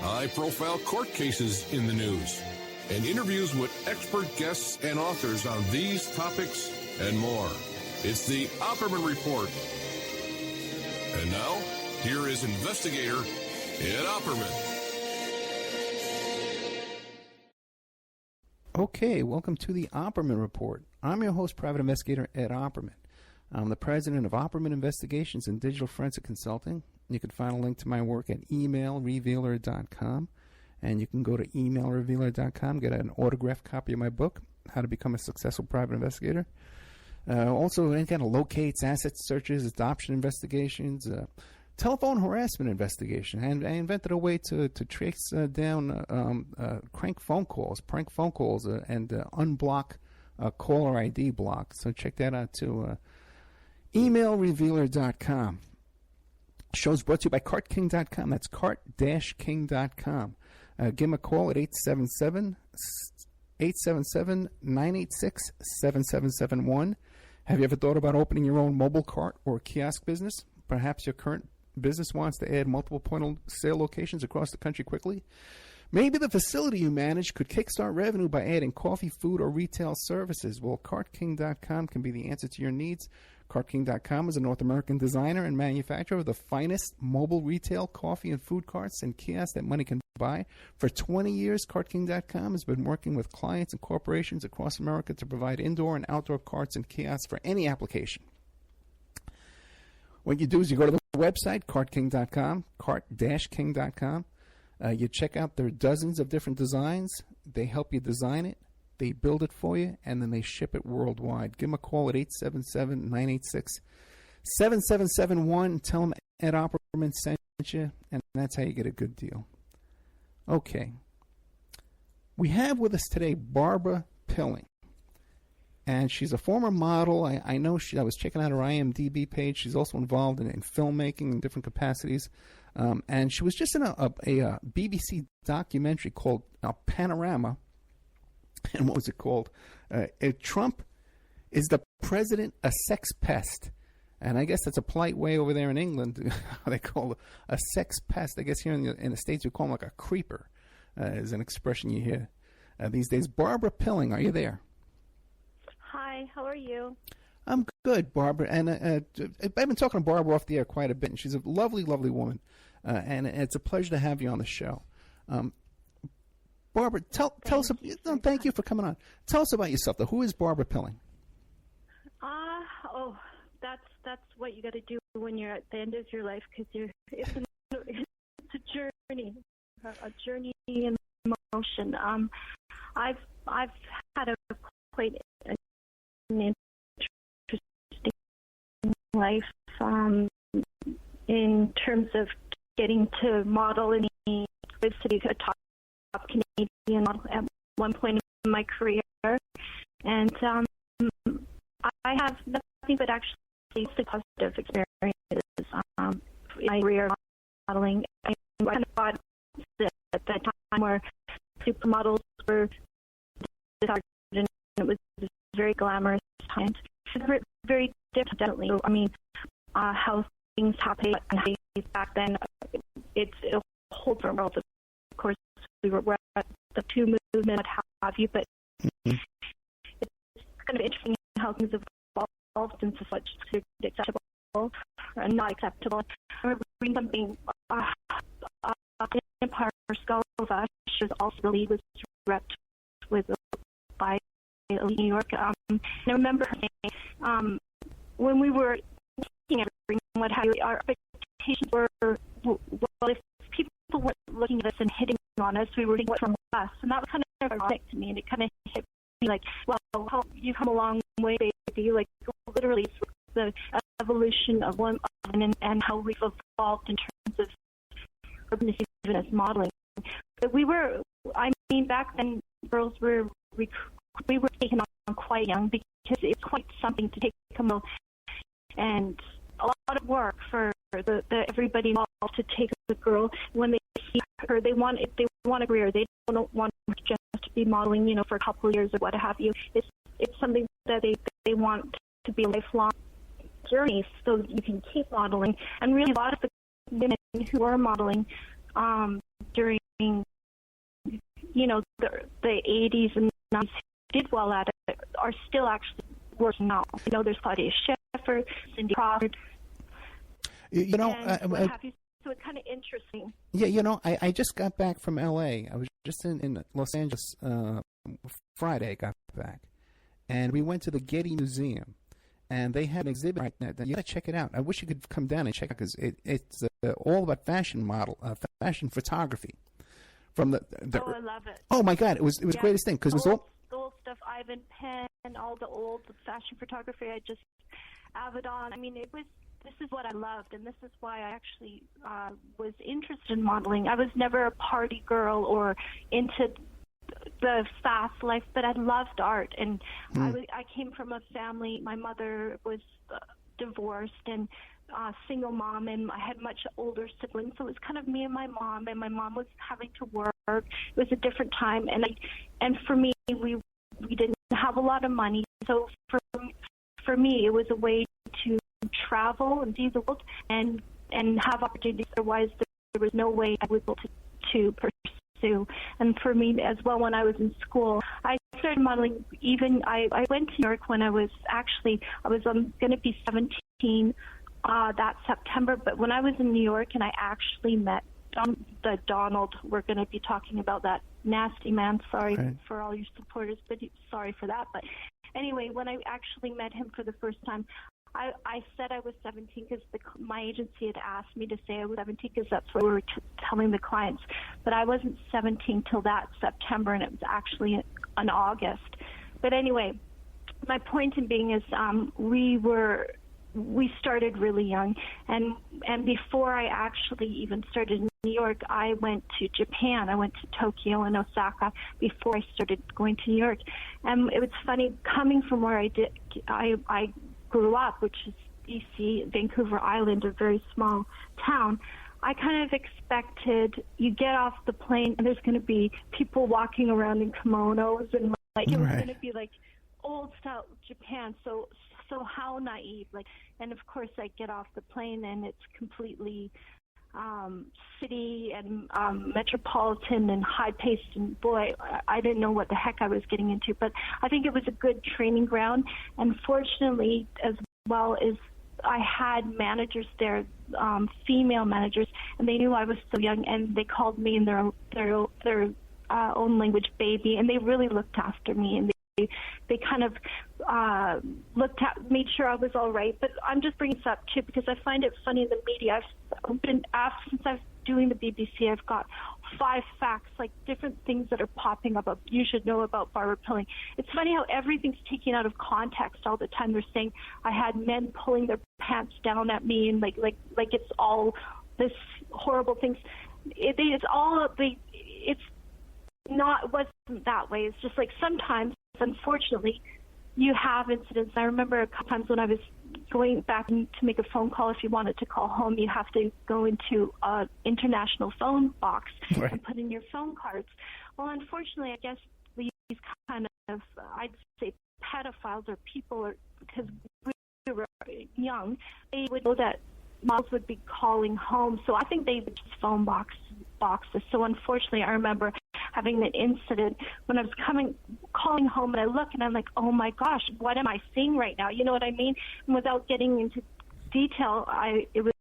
high-profile court cases in the news, and interviews with expert guests and authors on these topics and more. It's the Opperman Report. And now, here is investigator Ed Opperman. Okay, welcome to the Opperman Report. I'm your host, Private Investigator Ed Opperman. I'm the president of Opperman Investigations and Digital Forensic Consulting. You can find a link to my work at emailrevealer.com. And you can go to emailrevealer.com, get an autographed copy of my book, How to Become a Successful Private Investigator. Also, any kind of locates, asset searches, adoption investigations, telephone harassment investigation. And I invented a way to trace down prank phone calls, and unblock caller ID block. So check that out too. Emailrevealer.com. Show's brought to you by CartKing.com. That's cart-king.com. Give them a call at 877-986-7771. Have you ever thought about opening your own mobile cart or kiosk business? Perhaps your current business wants to add multiple point-of-sale locations across the country quickly. Maybe the facility you manage could kickstart revenue by adding coffee, food, or retail services. Well, CartKing.com can be the answer to your needs. CartKing.com is a North American designer and manufacturer of the finest mobile retail coffee and food carts and kiosks that money can buy. For 20 years, CartKing.com has been working with clients and corporations across America to provide indoor and outdoor carts and kiosks for any application. What you do is you go to the website, CartKing.com, cart-king.com. You check out their dozens of different designs. They help you design it. They build it for you, and then they ship it worldwide. Give them a call at 877-986-7771. Tell them Ed Opperman sent you, and that's how you get a good deal. Okay. We have with us today Barbara Pilling. And she's a former model. I know I was checking out her IMDb page. She's also involved in filmmaking in different capacities. And she was just in a BBC documentary called Panorama. And what was it called? Trump is the president a sex pest. And I guess that's a polite way over there in England. They call it a sex pest. I guess here in the States we call him like a creeper, is an expression you hear these days. Barbara Pilling, are you there? Hi, how are you? I'm good, Barbara. And I've been talking to Barbara off the air quite a bit, and she's a lovely, lovely woman. And it's a pleasure to have you on the show. Barbara, tell us. Thank you for coming on. Tell us about yourself, though. Who is Barbara Pilling? That's what you got to do when you're at the end of your life, because it's a journey, a journey in motion. I've had quite an interesting life in terms of getting to model in the city, a top Canadian model at one point in my career, and I have nothing but actually positive experiences in my career modeling. I kind of thought at that time where supermodels were discarded and it was very glamorous time. It's very differently. I mean, how things happen back then, it's a whole different world. Of course, we're at the two movement, what have you, but it's kind of interesting how things have evolved into such acceptable or not acceptable. I remember reading something, Empire Skulvash was also the lead was repped by New York. And I remember her saying, when we were looking at everything, what have you, our expectations were, well, if people weren't looking at us and hitting on us, we were thinking from us. And that was kind of ironic to me, and it kind of hit me like, well, you've come a long way, baby. Like, literally, it's the evolution of women and how we've evolved in terms of urban even as modeling. But back then, girls we were taken on quite young, because it's quite something to take a model, and a lot of work for the everybody involved to take a girl. When they see her, they want a career. They don't want just to be modeling, for a couple of years or what have you. It's something that they want to be a lifelong journey, so you can keep modeling. And really, a lot of the women who are modeling during the 80s and 90s who did well at it are still actually working now. There's Claudia Schiffer, Cindy Crawford, and what have you. So it's kind of interesting. Yeah, I just got back from L.A. I was just in Los Angeles Friday. I got back, and we went to the Getty Museum, and they had an exhibit right now. You got to check it out. I wish you could come down and check it because it's all about fashion photography. From the I love it. Oh my God, it was the greatest thing because it was all the old stuff, Ivan Penn, all the old fashion photography. Avedon. I mean, this is what I loved, and this is why I actually was interested in modeling. I was never a party girl or into the fast life, but I loved art, and I came from a family. My mother was divorced and single mom, and I had much older siblings, so it was kind of me and my mom was having to work. It was a different time, and for me, we didn't have a lot of money, so for me, it was a way to travel and see the world and have opportunities. Otherwise, there was no way I was able to pursue. And for me as well, when I was in school, I started modeling. I went to New York when I was going to be 17 that September. But when I was in New York and I actually met the Donald, we're going to be talking about that nasty man. Sorry for all your supporters, but sorry for that. But anyway, when I actually met him for the first time, I said I was 17 because my agency had asked me to say I was 17 because that's what we were telling the clients. But I wasn't 17 till that September, and it was actually in August. But anyway, my point in being is we started really young, and before I actually even started in New York, I went to Japan. I went to Tokyo and Osaka before I started going to New York. And it was funny coming from where I grew up, which is BC, Vancouver Island, a very small town. I kind of expected you get off the plane and there's going to be people walking around in kimonos and it was going to be like old style Japan. So how naive, and of course I get off the plane and it's completely city and metropolitan and high-paced, and boy, I didn't know what the heck I was getting into, but I think it was a good training ground, and fortunately, as well as I had managers there, female managers, and they knew I was so young, and they called me in their own language baby, and they really looked after me, and they kind of made sure I was all right. But I'm just bringing this up too because I find it funny in the media. I've been asked since I've doing the BBC. I've got 5 facts, like different things that are popping up. You should know about Barbara Pilling. It's funny how everything's taken out of context all the time. They're saying I had men pulling their pants down at me, and like it's all this horrible things. It's not. It wasn't that way. It's just like sometimes, unfortunately, you have incidents. I remember a couple times when I was going back to make a phone call. If you wanted to call home, you have to go into an international phone box and put in your phone cards. Well, unfortunately, I guess these kind of, I'd say, pedophiles or people, because we were young, they would know that moms would be calling home. So I think they would just phone boxes. So unfortunately, I remember having an incident when I was calling home, and I look and I'm like, oh my gosh, what am I seeing right now? You know what I mean? And without getting into detail, it was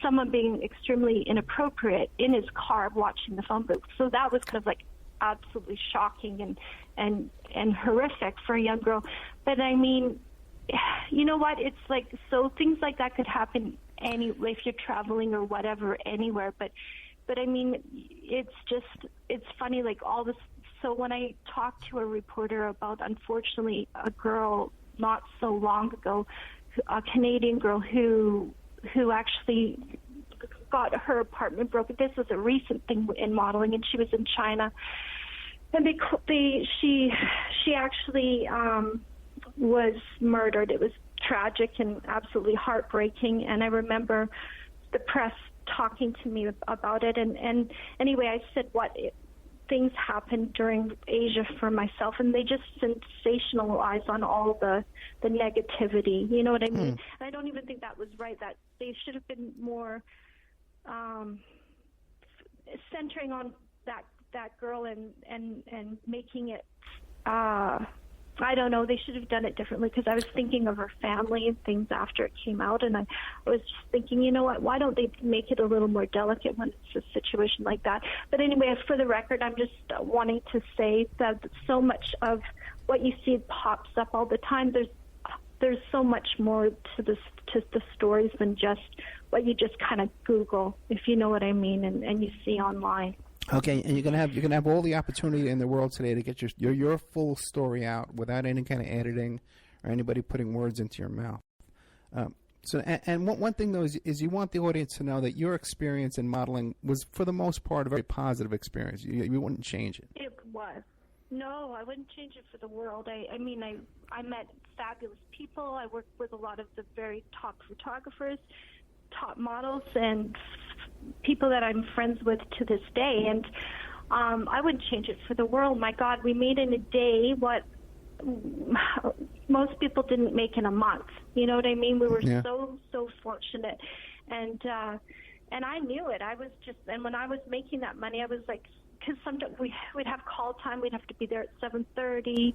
someone being extremely inappropriate in his car watching the phone booth. So that was kind of like absolutely shocking and horrific for a young girl. But I mean, you know what? It's like, so things like that could happen if you're traveling or whatever, anywhere. But I mean, it's funny, like all this. So when I talked to a reporter about, unfortunately, a girl not so long ago, a Canadian girl who actually got her apartment broken. This was a recent thing in modeling, and she was in China. And she actually was murdered. It was tragic and absolutely heartbreaking. And I remember the press talking to me about it. And anyway, I said things happened during Asia for myself, and they just sensationalize on all the negativity. You know what I mean? And I don't even think that was right. That they should have been more centering on that girl and making it. I don't know. They should have done it differently because I was thinking of her family and things after it came out, and I was just thinking, you know what? Why don't they make it a little more delicate when it's a situation like that? But anyway, for the record, I'm just wanting to say that so much of what you see pops up all the time. There's so much more to the stories than just what you just kind of Google, if you know what I mean, and you see online. Okay, and you're gonna have all the opportunity in the world today to get your full story out without any kind of editing or anybody putting words into your mouth. So one thing though is you want the audience to know that your experience in modeling was for the most part a very positive experience. You wouldn't change it. It was. No, I wouldn't change it for the world. I mean, I met fabulous people. I worked with a lot of the very top photographers, top models, and people that I'm friends with to this day, and I wouldn't change it for the world. My God, we made in a day what most people didn't make in a month. You know what I mean? We were so fortunate, and I knew it. I was just, and when I was making that money, I was like, because sometimes we'd have call time, we'd have to be there at 7:30,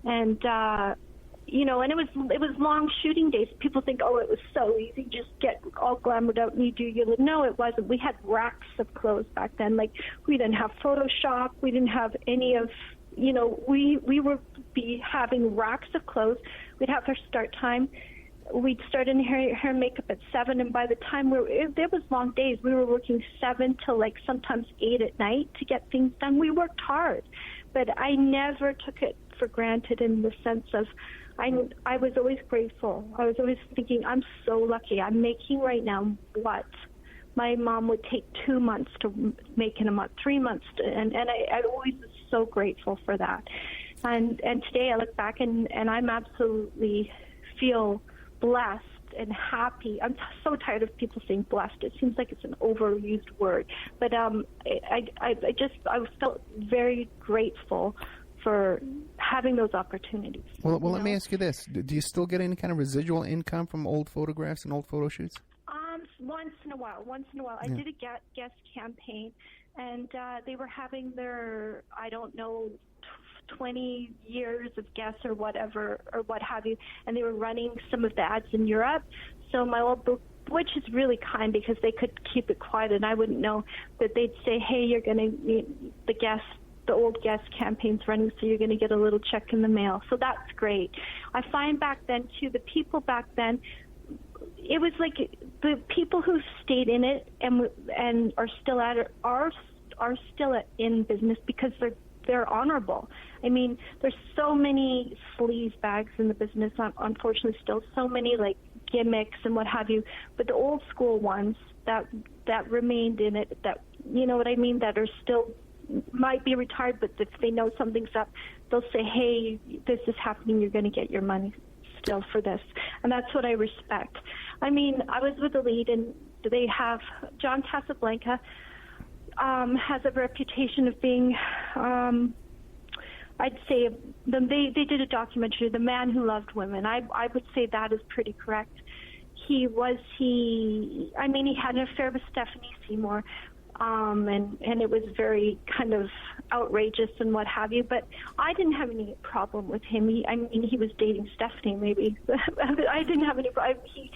and you know, and it was long shooting days. People think, oh, it was so easy, just get all glamored out and you do your. No, it wasn't. We had racks of clothes back then. Like, we didn't have Photoshop. We didn't have any of, you know, we would be having racks of clothes. We'd have our start time. We'd start in hair and makeup at 7, and by the time there was long days. We were working 7 till like sometimes 8 at night to get things done. We worked hard, but I never took it for granted in the sense of, I was always grateful. I was always thinking, I'm so lucky. I'm making right now what my mom would take 2 months to make in a month, 3 months, and I always was so grateful for that. And today I look back and I'm absolutely feel blessed and happy. I'm so tired of people saying blessed. It seems like it's an overused word, but I felt very grateful for having those opportunities. Well, let me ask you this. Do you still get any kind of residual income from old photographs and old photo shoots? Once in a while. I did a guest campaign, and they were having their, I don't know, 20 years of guests or whatever, or what have you, and they were running some of the ads in Europe. So my old book, which is really kind because they could keep it quiet and I wouldn't know, but they'd say, hey, you're going to, the old guest campaign's running, so you're going to get a little check in the mail. So that's great. I find back then, too, the people back then, it was like the people who stayed in it and are still at it are still in business because they're honorable. I mean, there's so many sleaze bags in the business, unfortunately, still so many like gimmicks and what have you. But the old school ones that remained in it, that, you know what I mean, that are still might be retired, but if they know something's up, they'll say, hey, this is happening, you're going to get your money still for this. And that's what I respect. I mean, I was with Elite, and they have, John Casablanca has a reputation of being, I'd say, they did a documentary, The Man Who Loved Women. I would say that is pretty correct. He had an affair with Stephanie Seymour, and it was very kind of outrageous and what have you, but I didn't have any problem with him. He was dating Stephanie, maybe. I didn't have any problem. He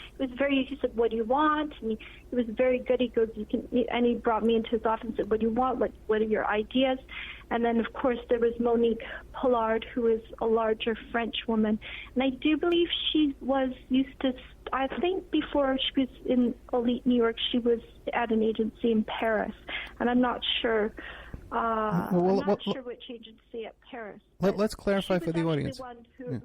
said, what do you want? And he was very good. He goes, and he brought me into his office and said, what do you want? What are your ideas? And then, of course, there was Monique Pollard, who is a larger French woman. And I do believe she was used to, I think before she was in Elite New York, she was at an agency in Paris. And I'm not sure. I'm not sure which agency at Paris. Let's clarify for the audience. One who,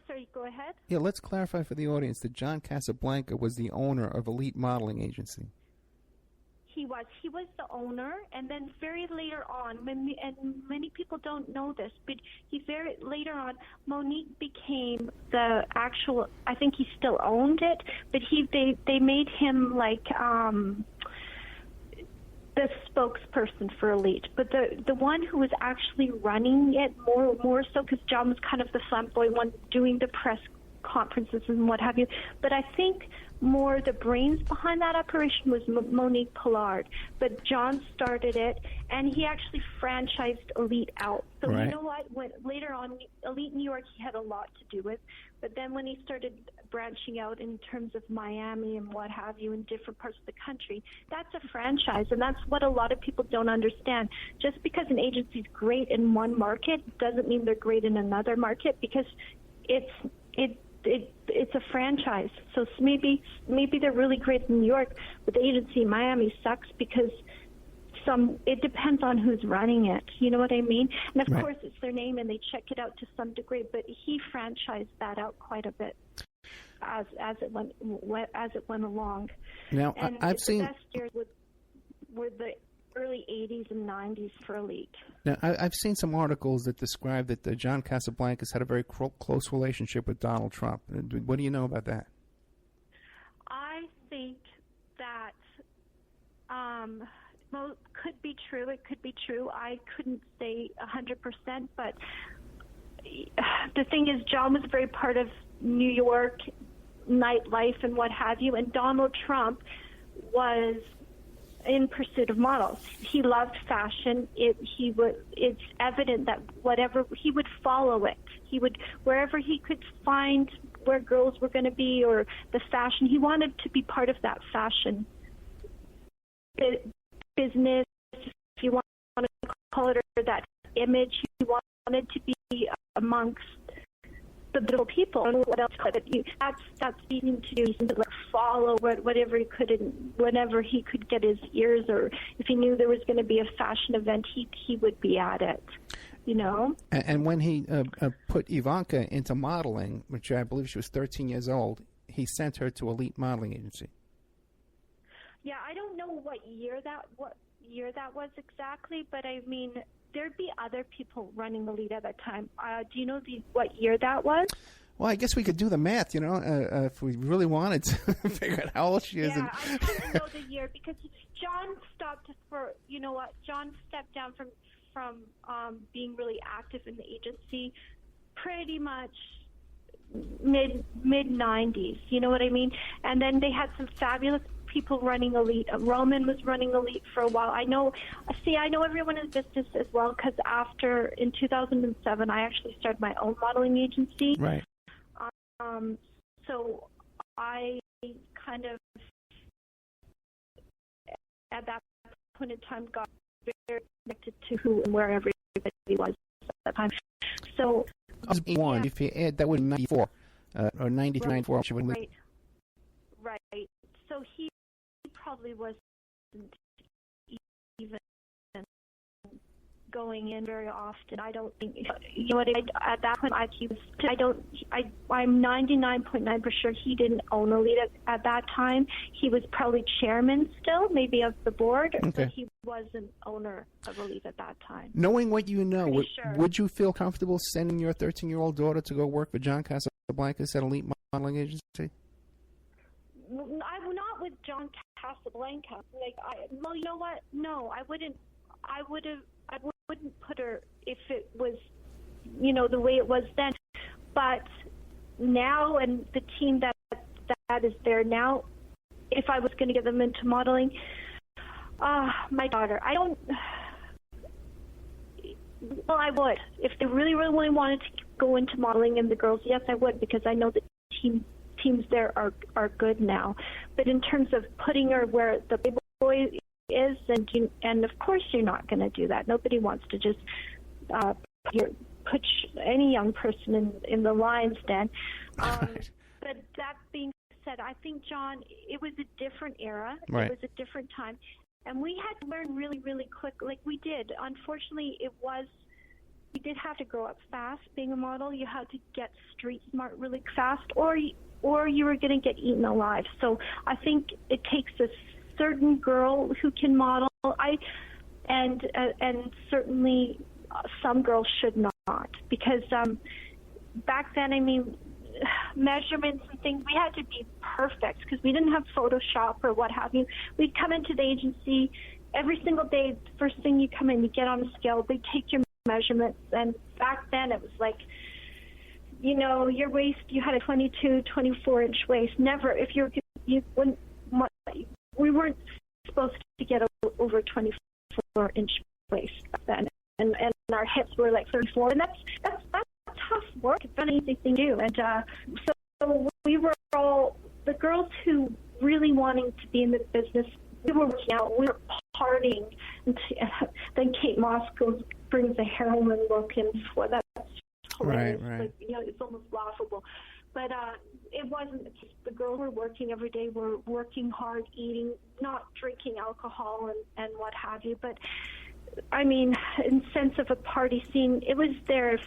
sorry, go ahead. Yeah, let's clarify for the audience that John Casablanca was the owner of Elite Modeling Agency. He was the owner, and then very later on, and many people don't know this, but later on, Monique became the actual, I think he still owned it, but they made him like the spokesperson for Elite. But the one who was actually running it more so, because John was kind of the flamboyant one doing the press conferences and what have you. But I think more the brains behind that operation was Monique Pollard. But John started it, and he actually franchised Elite out. So right. You know what? Later on, Elite New York he had a lot to do with. But then when he started branching out in terms of Miami and what have you in different parts of the country, that's a franchise, and that's what a lot of people don't understand. Just because an agency is great in one market doesn't mean they're great in another market, because it's a franchise. So maybe they're really great in New York, but the agency in Miami sucks because it depends on who's running it. You know what I mean? And of right. course, it's their name, and they check it out to some degree. But he franchised that out quite a bit as it went along. Now, and I've seen the best years were the early 80s and 90s for Elite. Now, I've seen some articles that describe that John Casablancas had a very close relationship with Donald Trump. What do you know about that? I think that could be true. It could be true. I couldn't say 100%, but the thing is, John was very part of New York nightlife and what have you, and Donald Trump was in pursuit of models. He loved fashion. It's evident that whatever he would follow it. He would, wherever he could find where girls were going to be or the fashion, he wanted to be part of that fashion business, if you want to call it, or that image. He wanted to be amongst the little people. I don't know what else, but that's easy to do. To like follow whatever he could, and whenever he could get his ears, or if he knew there was going to be a fashion event, he would be at it. You know. And when he put Ivanka into modeling, which I believe she was 13 years old, he sent her to Elite Modeling Agency. Yeah, I don't know what year that was exactly, but I mean, there'd be other people running Elite at that time. Do you know what year that was? Well, I guess we could do the math, if we really wanted to figure out how old she is. Yeah, I don't know the year, because John stopped for, you know what, John stepped down from being really active in the agency pretty much mid 90s, you know what I mean? And then they had some fabulous people running Elite. Roman was running Elite for a while. I know everyone in business as well, because in 2007, I actually started my own modeling agency. Right. So I kind of, at that point in time, got very connected to who and where everybody was at that time. So, one, if you add, that would be 94, or 93, right, 94. Right. So he probably wasn't even going in very often. I don't think, you know what, at that point, I'm 99.9% sure he didn't own Elite at that time. He was probably chairman still, maybe of the board, okay. but he wasn't owner of Elite at that time. Knowing what you know, sure. Would you feel comfortable sending your 13-year-old daughter to go work for John Casablancas at Elite Modeling Agency? I'm not with John Casablanca. Well, you know what? No, I wouldn't. I wouldn't put her if it was, the way it was then. But now, and the team that is there now, if I was going to get them into modeling, my daughter, I would. If they really, really, really wanted to go into modeling, and the girls, yes, I would, because I know the teams there are good now. But in terms of putting her where the big boy is, and of course you're not going to do that. Nobody wants to just put any young person in the lion's den. Right. But that being said, I think, John, it was a different era. Right. It was a different time. And we had to learn really, really quick, like we did. Unfortunately, you did have to grow up fast being a model. You had to get street smart really fast, or you were going to get eaten alive. So I think it takes a certain girl who can model, and certainly some girls should not, because back then, I mean, measurements and things, we had to be perfect because we didn't have Photoshop or what have you. We'd come into the agency every single day. First thing you come in, you get on a scale, they take your measurements, and back then it was like your waist, you had a 22, 24-inch waist. Never, if you wouldn't, we weren't supposed to get over 24-inch waist back then, and our hips were like 34, and that's tough work. It's not an easy thing to do, and so we were all the girls who really wanting to be in the business. We were working out, we were partying, and then Kate Moss brings the heroin look, and that's hilarious. Right. Like, it's almost laughable. But it wasn't. The girls were working every day. Were working hard, eating, not drinking alcohol and what have you. But I mean, in sense of a party scene, it was there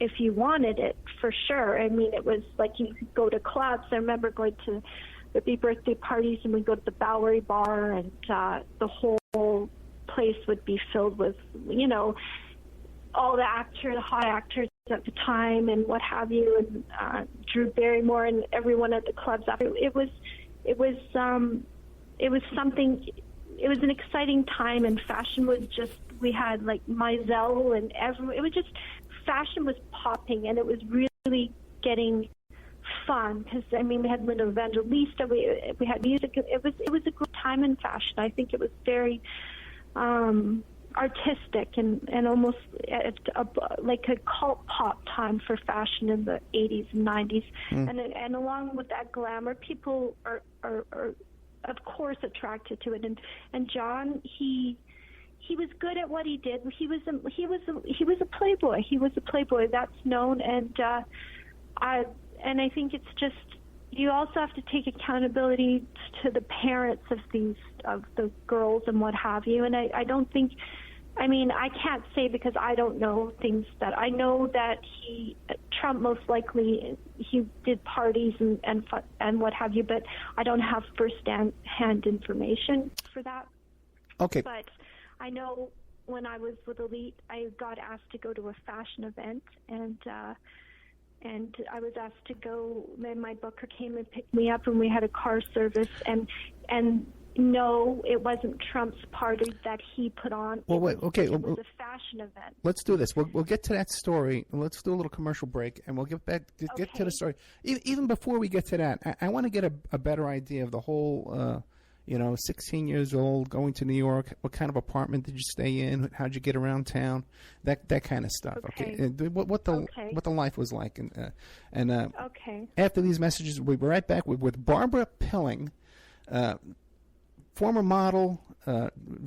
if you wanted it, for sure. I mean, it was like you could go to clubs. I remember going to there'd be birthday parties, and we'd go to the Bowery Bar, and the whole place would be filled with, all the hot actors at the time and what have you, and Drew Barrymore and everyone at the clubs. It was something. It was an exciting time, and fashion was just. We had like Mizell and everyone. It was just fashion was popping, and it was really getting fun because we had Linda Evangelista. We had music. It was a good time in fashion. I think it was very. Artistic and almost like a cult pop time for fashion in the 80s and 90s. And along with that glamour, people are of course attracted to it. And John, he was good at what he did. He was a playboy. He was a playboy, that's known. And I think it's just, you also have to take accountability to the parents of the girls and what have you. And I don't think, I can't say because I don't know things that I know that Trump most likely he did parties and what have you, but I don't have first-hand information for that. Okay. But I know when I was with Elite, I got asked to go to a fashion event, and I was asked to go. Then my booker came and picked me up, and we had a car service. And no, it wasn't Trump's party that he put on. Well, wait, okay. It was a fashion event. Let's do this. We'll get to that story. Let's do a little commercial break, and we'll get to the story. Even before we get to that, I want to get a better idea of the whole. 16 years old, going to New York. What kind of apartment did you stay in? How'd you get around town? That kind of stuff. Okay. What the life was like, and okay. After these messages, we'll be right back with Barbara Pilling, former model,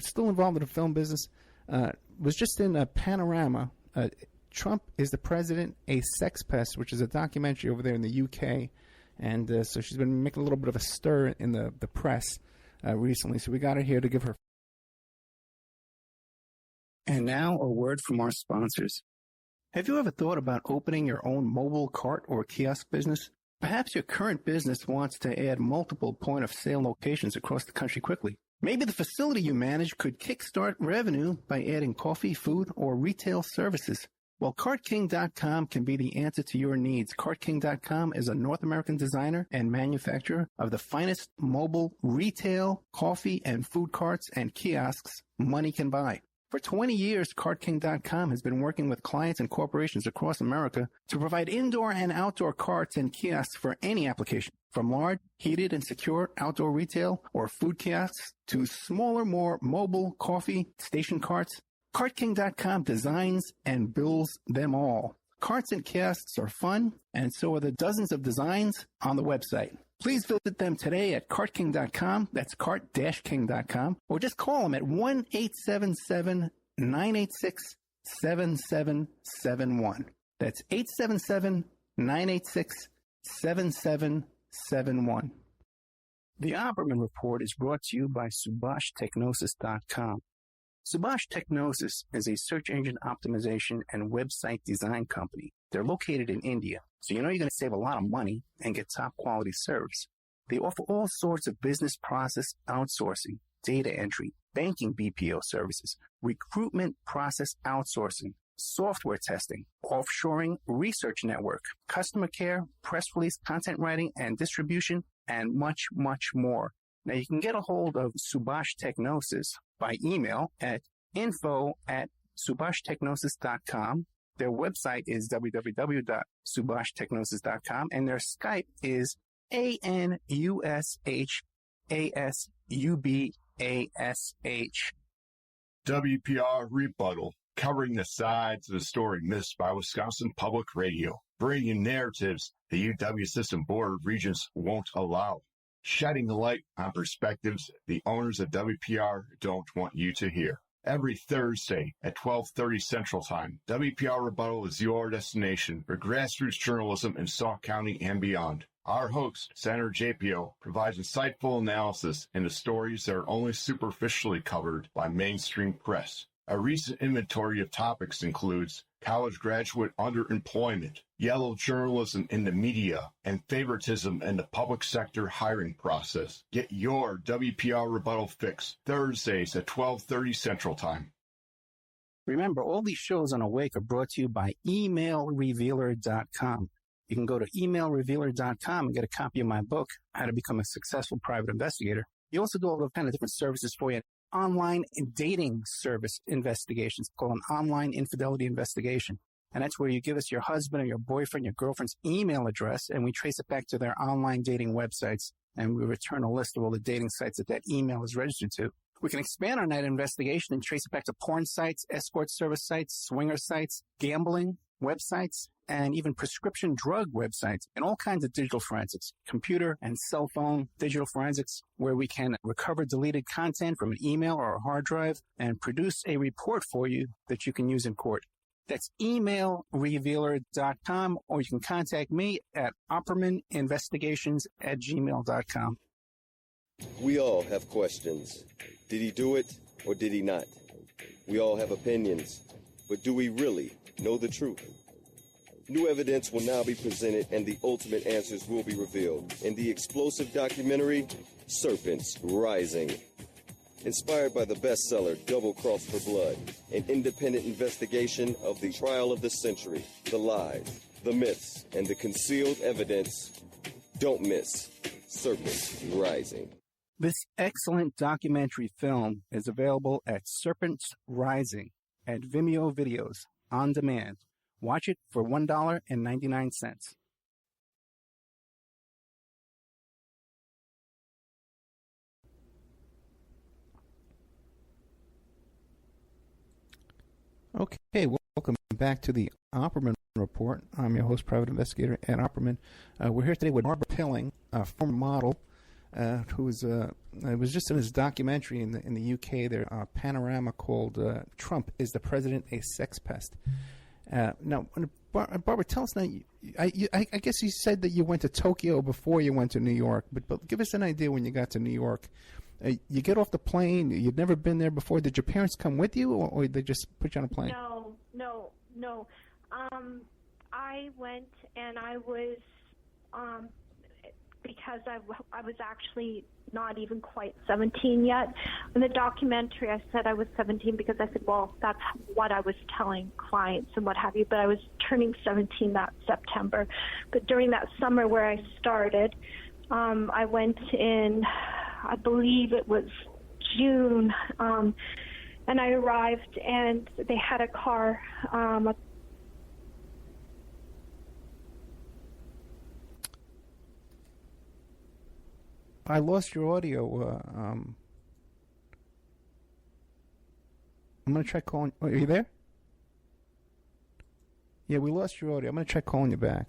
still involved in the film business. Was just in Panorama. Trump is the President, a Sex Pest, which is a documentary over there in the UK, and so she's been making a little bit of a stir in the press. Recently, so we got her here to give her. And now a word from our sponsors. Have you ever thought about opening your own mobile cart or kiosk business? Perhaps your current business wants to add multiple point-of-sale locations across the country quickly. Maybe the facility you manage could kickstart revenue by adding coffee, food, or retail services. Well, CartKing.com can be the answer to your needs. CartKing.com is a North American designer and manufacturer of the finest mobile retail, coffee, and food carts and kiosks money can buy. For 20 years, CartKing.com has been working with clients and corporations across America to provide indoor and outdoor carts and kiosks for any application. From large, heated and secure outdoor retail or food kiosks to smaller, more mobile coffee station carts, CartKing.com designs and builds them all. Carts and kiosks are fun, and so are the dozens of designs on the website. Please visit them today at CartKing.com, that's cart-king.com, or just call them at 1-877-986-7771. That's 877-986-7771. The Opperman Report is brought to you by SubhashTechnosis.com. Subash Technosis is a search engine optimization and website design company. They're located in India, so you're going to save a lot of money and get top quality service. They offer all sorts of business process outsourcing, data entry, banking BPO services, recruitment process outsourcing, software testing, offshoring, research network, customer care, press release, content writing and distribution, and much, much more. Now, you can get a hold of Subash Technosis by email at info@subashtechnosis.com Their website is www.subashtechnosis.com, and their Skype is ANUSHASUBASH. WPR Rebuttal, covering the sides of the story missed by Wisconsin Public Radio, bringing narratives the UW System Board of Regents won't allow, shedding light on perspectives the owners of WPR don't want you to hear. Every Thursday at 12:30 Central Time, WPR Rebuttal is your destination for grassroots journalism in Sauk County and beyond. Our host, Senator JPO, provides insightful analysis into stories that are only superficially covered by mainstream press. A recent inventory of topics includes college graduate underemployment, yellow journalism in the media, and favoritism in the public sector hiring process. Get your WPR Rebuttal fix Thursdays at 12:30 Central Time. Remember, all these shows on Awake are brought to you by emailrevealer.com. You can go to emailrevealer.com and get a copy of my book, How to Become a Successful Private Investigator. You also do all the kind of different services for you. Online dating service investigations called an online infidelity investigation. And that's where you give us your husband or your boyfriend, your girlfriend's email address, and we trace it back to their online dating websites, and we return a list of all the dating sites that email is registered to. We can expand on that investigation and trace it back to porn sites, escort service sites, swinger sites, gambling websites, and even prescription drug websites, and all kinds of digital forensics, computer and cell phone digital forensics, where we can recover deleted content from an email or a hard drive and produce a report for you that you can use in court. That's emailrevealer.com, or you can contact me at oppermaninvestigations@gmail.com. We all have questions. Did he do it or did he not? We all have opinions, but do we really know the truth? New evidence will now be presented and the ultimate answers will be revealed in the explosive documentary, Serpents Rising. Inspired by the bestseller Double Cross for Blood, an independent investigation of the trial of the century, the lies, the myths, and the concealed evidence. Don't miss Serpents Rising. This excellent documentary film is available at Serpents Rising at Vimeo Videos on demand. Watch it for $1.99. Okay, welcome back to the Opperman Report. I'm your host, Private Investigator Ed Opperman. We're here today with Barbara Pilling, a former model, who was just in his documentary in the UK. There, Panorama, called "Trump Is the President a Sex Pest?" Now, Barbara, tell us now. I guess you said that you went to Tokyo before you went to New York, but give us an idea when you got to New York. You get off the plane. You'd never been there before. Did your parents come with you, or they just put you on a plane? No. I went, and I was because I was actually not even quite 17 yet. In the documentary, I said I was 17 because I said, well, that's what I was telling clients and what have you, but I was turning 17 that September. But during that summer where I started, I went in, I believe it was June, and I arrived, and they had a car, I lost your audio. I'm going to try calling. Oh, are you there? Yeah, we lost your audio. I'm going to try calling you back.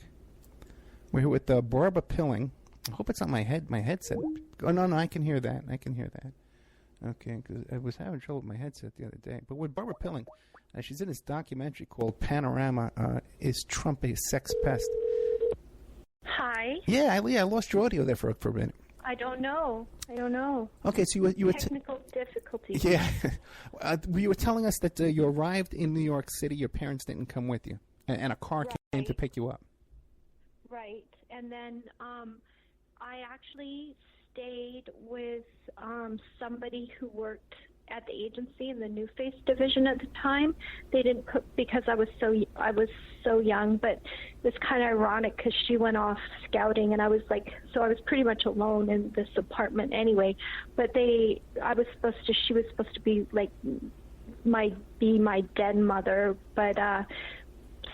We're here with Barbara Pilling. I hope it's not my headset. Oh, no, I can hear that. Okay, because I was having trouble with my headset the other day. But with Barbara Pilling, she's in this documentary called Panorama, Is Trump a Sex Pest? Hi. Yeah, I lost your audio there for a minute. I don't know. Okay, so you were technical difficulties. Yeah, you were telling us that you arrived in New York City. Your parents didn't come with you, and a car came to pick you up. Right, and then I actually stayed with somebody who worked at the agency in the New Face division at the time. They didn't put, because I was so young, but it was kind of ironic because she went off scouting, and I was pretty much alone in this apartment anyway. But she was supposed to be like my dead mother, but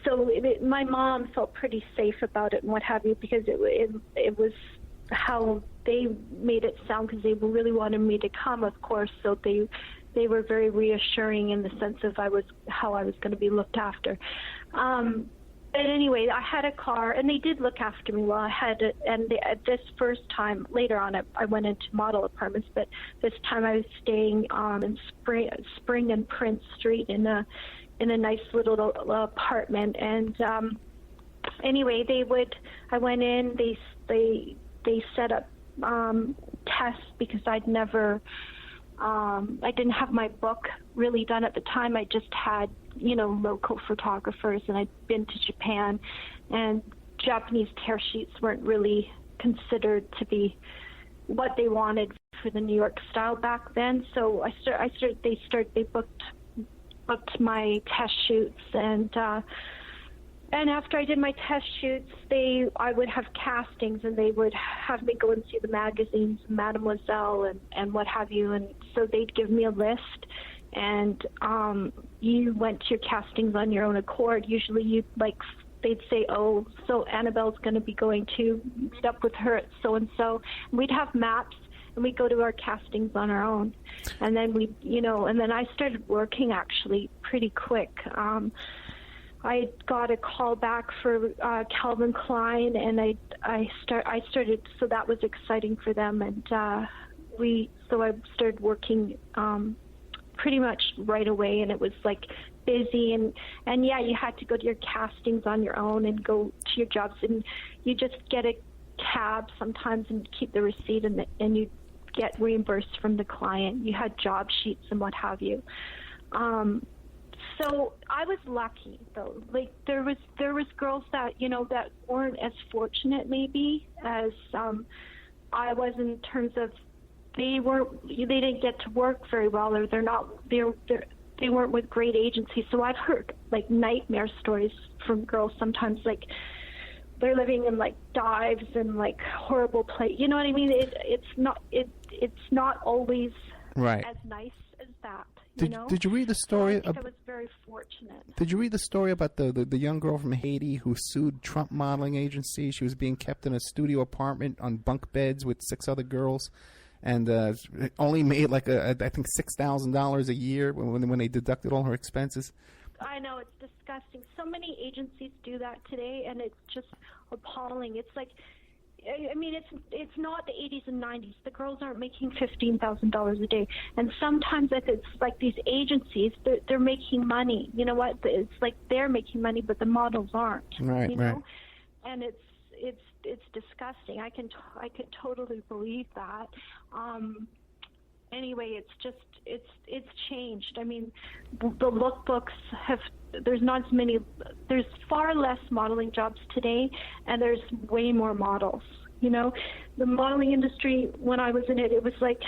so my mom felt pretty safe about it and what have you, because it was how they made it sound, because they really wanted me to come, of course. So they were very reassuring in the sense of how I was going to be looked after. But anyway, I had a car, and they did look after me while I had it. And at this first time, later on, I went into model apartments, but this time I was staying in Spring and Prince Street in a nice little apartment. And anyway, I went in. They set up tests, because I'd never. I didn't have my book really done at the time. I just had, local photographers, and I'd been to Japan, and Japanese tear sheets weren't really considered to be what they wanted for the New York style back then. So they booked my test shoots, and after I did my test shoots, I would have castings, and they would have me go and see the magazines, Mademoiselle and what have you. And so they'd give me a list, and you went to your castings on your own accord. Usually they'd say, oh, so Annabelle's going to be going to meet up with her at so-and-so. And we'd have maps, and we'd go to our castings on our own. And then and then I started working actually pretty quick. I got a call back for Calvin Klein, and I started. So that was exciting for them, and I started working pretty much right away, and it was like busy, and yeah, you had to go to your castings on your own and go to your jobs, and you just get a cab sometimes and keep the receipt, and you get reimbursed from the client. You had job sheets and what have you. So I was lucky, though. Like there was girls that that weren't as fortunate maybe as I was, in terms of they didn't get to work very well, or they weren't with great agencies. So I've heard like nightmare stories from girls sometimes, like they're living in like dives and like horrible place. You know what I mean? It's not always right as nice as that. Did you read the story? So I think I was very fortunate. Did you read the story about the young girl from Haiti who sued Trump modeling agency? She was being kept in a studio apartment on bunk beds with 6 other girls, and only made like I think $6,000 a year when they deducted all her expenses. I know, it's disgusting. So many agencies do that today, and it's just appalling. It's like, I mean, it's not the 80s and 90s. The girls aren't making $15,000 a day, and sometimes if it's like these agencies, they're making money. You know what? It's like they're making money, but the models aren't. Right, you know? right. And it's disgusting. I could totally believe that. Anyway, it's changed. I mean, the lookbooks there's far less modeling jobs today, and there's way more models. The modeling industry, when I was in it, it was like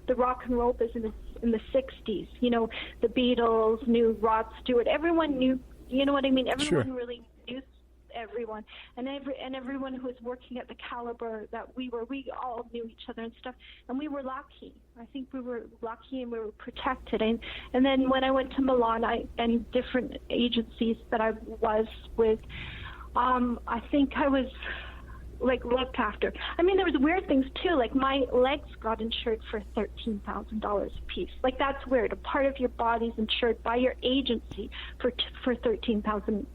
the rock and roll business in the 60s. The Beatles knew Rod Stewart. Everyone knew, you know what I mean? Everyone Sure. really knew everyone, and everyone who was working at the caliber that we all knew each other and stuff, and we were lucky. I think we were lucky, and we were protected. And then when I went to Milan, and different agencies that I was with, I think I was like looked after. I mean, there was weird things too. Like my legs got insured for $13,000 a piece. Like that's weird. A part of your body's insured by your agency for $13,000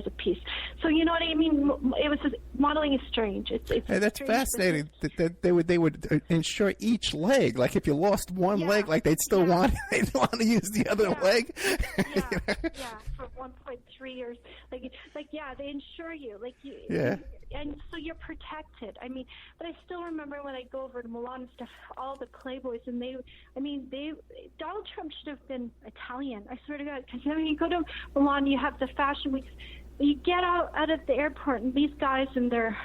a piece. So you know what I mean? It was modeling is strange. Hey, that's fascinating. That they would insure each leg. Like if you lost one leg, like they'd still want to use the other leg. For 1.3 years. Like they insure you. And so you're protected. I mean, but I still remember when I go over to Milan and stuff, all the Playboys, and Donald Trump should have been Italian. I swear to God, because you go to Milan, you have the fashion weeks. You get out of the airport, and these guys in their,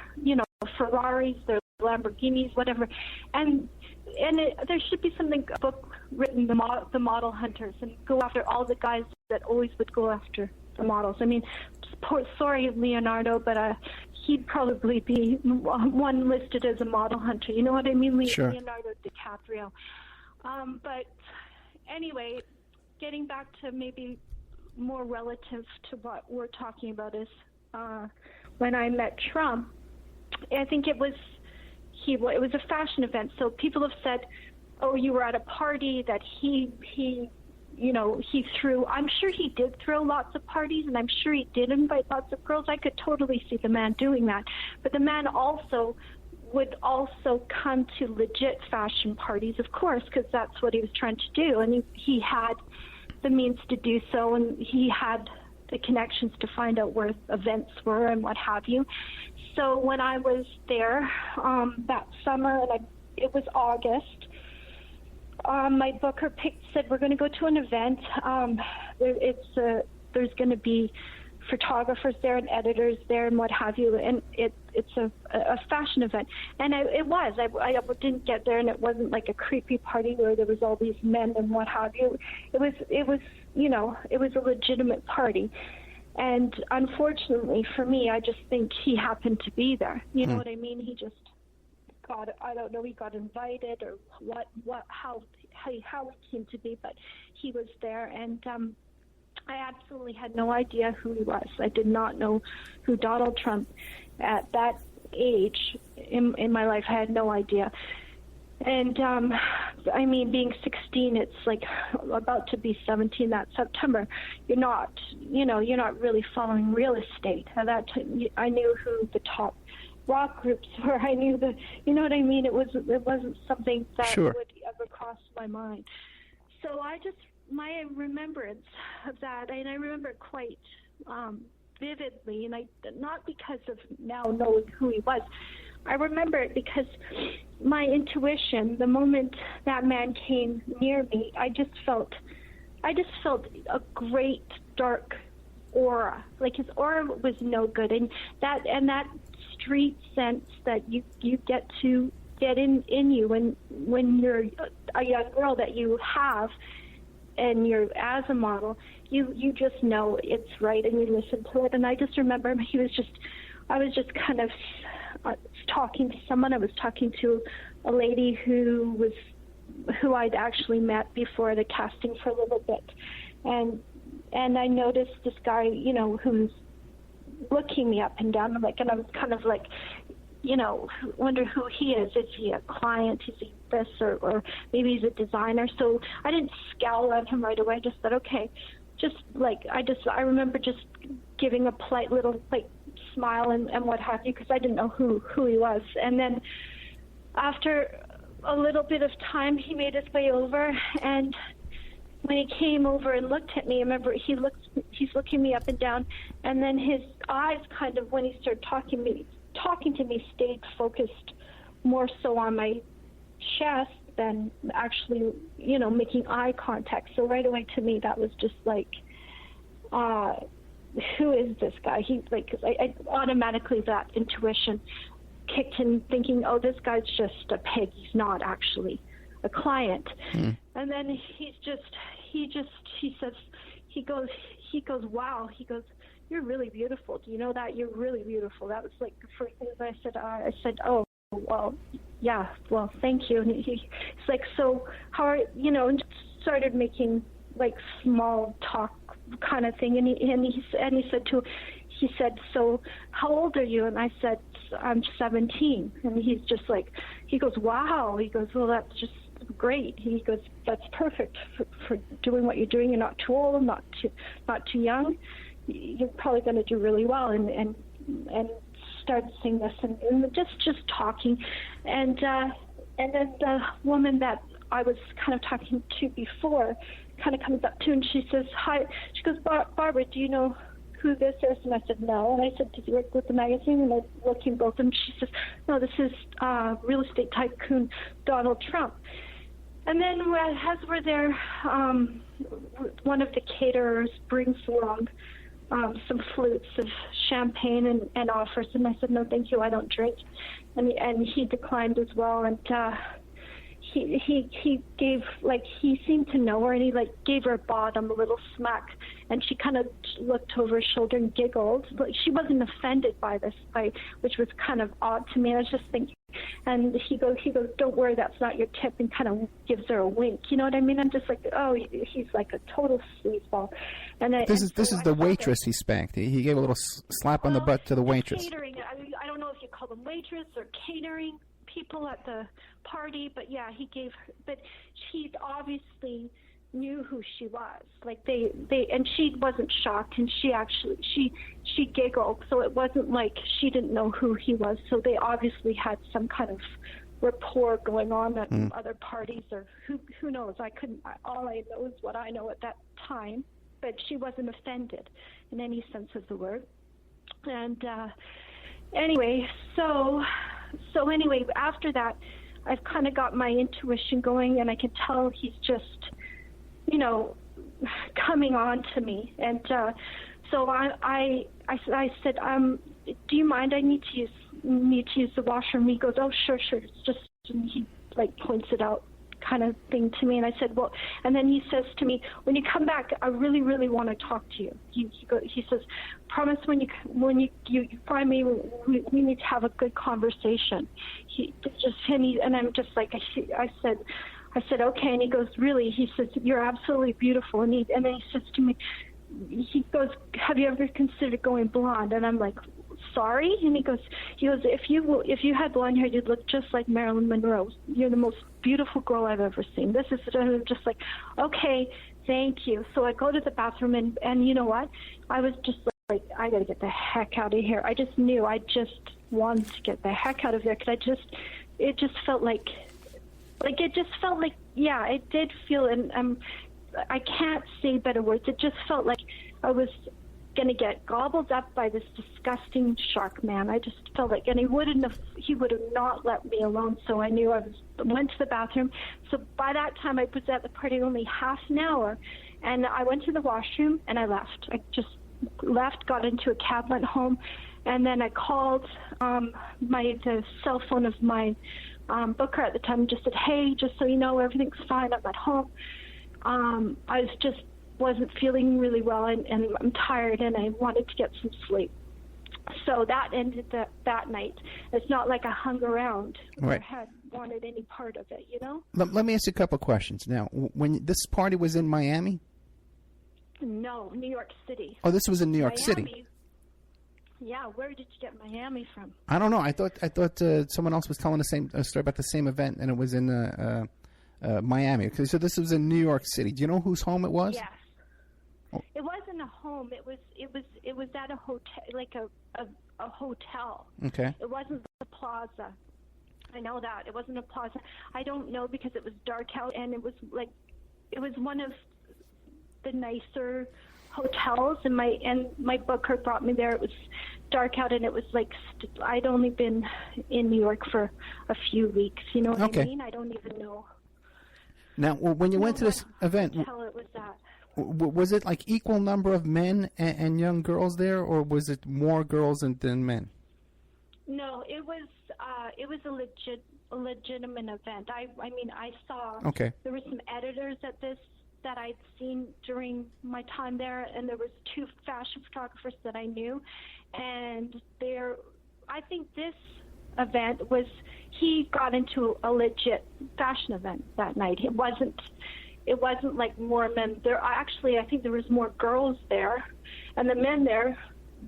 Ferraris, their Lamborghinis, whatever, and there should be a book written, the Model Hunters, and go after all the guys that always would go after the models. I mean, sorry, Leonardo, but he'd probably be one listed as a model hunter. You know what I mean? Sure. Leonardo DiCaprio. But anyway, getting back to maybe more relative to what we're talking about is when I met Trump. I think it was a fashion event. So people have said, "Oh, you were at a party that he threw." I'm sure he did throw lots of parties, and I'm sure he did invite lots of girls. I could totally see the man doing that. But the man would also come to legit fashion parties, of course, because that's what he was trying to do. And he had the means to do so, and he had the connections to find out where events were and what have you. So when I was there that summer, and it was August, my booker said, "We're going to go to an event. There's going to be photographers there and editors there and what have you, and it's a fashion event." And it was. I didn't get there, and it wasn't like a creepy party where there was all these men and what have you. It was a legitimate party. And unfortunately for me, I just think he happened to be there. You know what I mean? He just I don't know, he got invited or how he came to be, but he was there, and I absolutely had no idea who he was. I did not know who Donald Trump at that age in my life. I had no idea. And I mean, being 16, it's like about to be 17 that September. You're not really following real estate. At that time, I knew who the top rock groups were. I knew you know what I mean? It wasn't something that would ever cross my mind. So my remembrance of that, and I remember it quite vividly, and not because of now knowing who he was. I remember it because my intuition, the moment that man came near me, I just felt a great dark aura. Like his aura was no good, and that street sense that you get in you when you're a young girl that you have, and you're as a model, you just know it's right, and you listen to it. And I just remember I was just kind of talking to someone. I was talking to a lady who I'd actually met before the casting for a little bit, and I noticed this guy, who's looking me up and down. And I was kind of like, wonder who he is. Is he a client? Is he this, or maybe he's a designer? So I didn't scowl at him right away. I just said, okay. I remember just giving a polite little smile and what have you, because I didn't know who he was. And then after a little bit of time, he made his way over, and when he came over and looked at me, I remember he's looking me up and down, and then his eyes kind of, when he started talking to me, stayed focused more so on my chest than actually, making eye contact. So right away to me, that was just like, who is this guy? I automatically, that intuition kicked in, thinking, oh, this guy's just a pig. He's not actually a client. And then he goes, wow. He goes, you're really beautiful. Do you know that? You're really beautiful. That was like the first thing I said. I said, oh, well, yeah, well, thank you. And he's like, so how are, and started making small talk kind of thing. And he said, so how old are you? And I said, I'm 17. And he's just he goes, wow. He goes, well, that's just great. He goes, that's perfect for doing what you're doing. You're not too old, not too young. You're probably going to do really well. And started saying this and just talking. And then the woman that I was kind of talking to before kind of comes up to, and she says, hi. She goes, Barbara, do you know who this is? And I said, no. And I said, did you work with the magazine? And I'm looking both, and she says, no, this is real estate tycoon Donald Trump. And then as we're there, one of the caterers brings along some flutes of champagne and offers, and I said, no, thank you, I don't drink. And he declined as well, and he gave, like, he seemed to know her, and he, like, gave her bottom a little smack, and she kind of looked over her shoulder and giggled. Like, she wasn't offended by this, which was kind of odd to me. I was just thinking, and he goes, don't worry, that's not your tip, and kind of gives her a wink. You know what I mean? I'm just like, oh, he's like a total sleazeball. And this is the waitress he spanked. He gave a little slap on the butt to the waitress. Catering. I don't know if you call them waitress or catering people at the party, but yeah, he gave her. But he obviously knew who she was. Like they and she wasn't shocked, and she giggled. So it wasn't like she didn't know who he was. So they obviously had some kind of rapport going on at other parties, or who knows. All I know is what I know at that time. But she wasn't offended in any sense of the word. And anyway, so anyway, after that, I've kind of got my intuition going, and I can tell he's just, coming on to me. And so I said, do you mind? I need to use the washroom. He goes, oh, sure. It's just, and he like points it out, kind of thing to me. And I said, well, and then he says to me, when you come back, I really, really want to talk to you. He says, promise when you find me, we need to have a good conversation. And I'm just like, I said, okay. And he goes, really? He says, you're absolutely beautiful. And then he says to me, he goes, have you ever considered going blonde? And I'm like, sorry? And he goes, if you had blonde hair, you'd look just like Marilyn Monroe. You're the most beautiful girl I've ever seen. This is just like, okay, thank you. So I go to the bathroom, and you know what? I was just like, I got to get the heck out of here. I just knew I just wanted to get the heck out of there, because it just felt like, yeah, it did feel, and I can't say better words. It just felt like I was going to get gobbled up by this disgusting shark man. I just felt like, and he would have not let me alone. So I knew went to the bathroom. So by that time, I was at the party only half an hour, and I went to the washroom and I left. I just left, got into a cab, went home, and then I called the cell phone of my booker at the time and just said, hey, just so you know, everything's fine. I'm at home. I wasn't feeling really well, and I'm tired, and I wanted to get some sleep. So that ended that night. It's not like I hung around or had wanted any part of it, Let me ask you a couple of questions. Now, when this party was in Miami? No, New York City. Oh, this was in New York City. Yeah, where did you get Miami from? I don't know. I thought someone else was telling the same story about the same event, and it was in Miami. Okay, so this was in New York City. Do you know whose home it was? Yes. Oh. It wasn't a home. It was at a hotel, like a hotel. Okay. It wasn't the plaza. I know that. It wasn't a plaza. I don't know, because it was dark out, and it was one of the nicer hotels, and my booker brought me there. It was dark out, and it was like I'd only been in New York for a few weeks. You know what I mean? I don't even know. Now, when you went to this event, it was that. Was it like equal number of men and young girls there, or was it more girls than men? No, it was a legitimate event. I mean, I saw there were some editors at this that I'd seen during my time there, and there was 2 fashion photographers that I knew, and I think this event he got into a legit fashion event that night. It wasn't like more men there. Actually, I think there was more girls there, and the men there,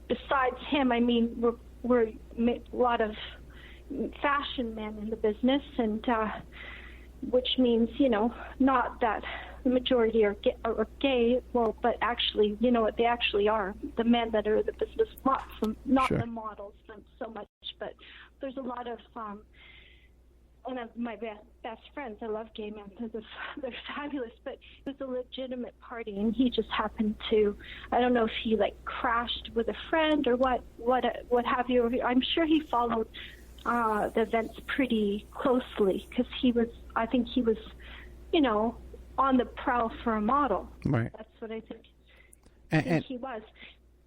besides him, I mean, were a lot of fashion men in the business, and which means, not that the majority are gay, well, but actually, what they actually are, the men that are in the business, not the models so much, but there's a lot of one of my best friends. I love gay men. They're fabulous, but it was a legitimate party, and he just happened to, I don't know if he crashed with a friend or what have you. I'm sure he followed the events pretty closely, because I think he was, on the prowl for a model. Right. That's what I think he was.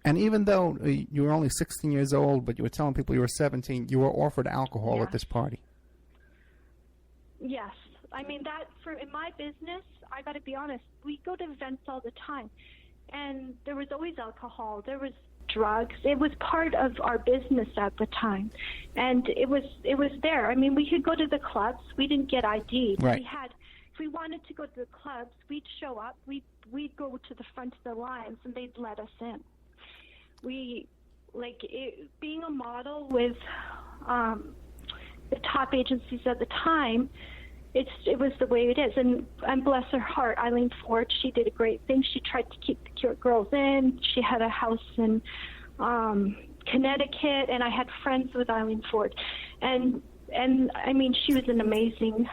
And even though you were only 16 years old, but you were telling people you were 17, you were offered alcohol at this party. Yes, I mean, in my business, I got to be honest, we go to events all the time, and there was always alcohol, there was drugs. It was part of our business at the time, and it was there. I mean, we could go to the clubs. We didn't get ID'd. Right. If we wanted to go to the clubs, we'd show up. We'd go to the front of the lines, and they'd let us in. Being a model with the top agencies at the time, it was the way it is. And bless her heart, Eileen Ford, she did a great thing. She tried to keep the cute girls in. She had a house in Connecticut, and I had friends with Eileen Ford. And I mean, she was an amazing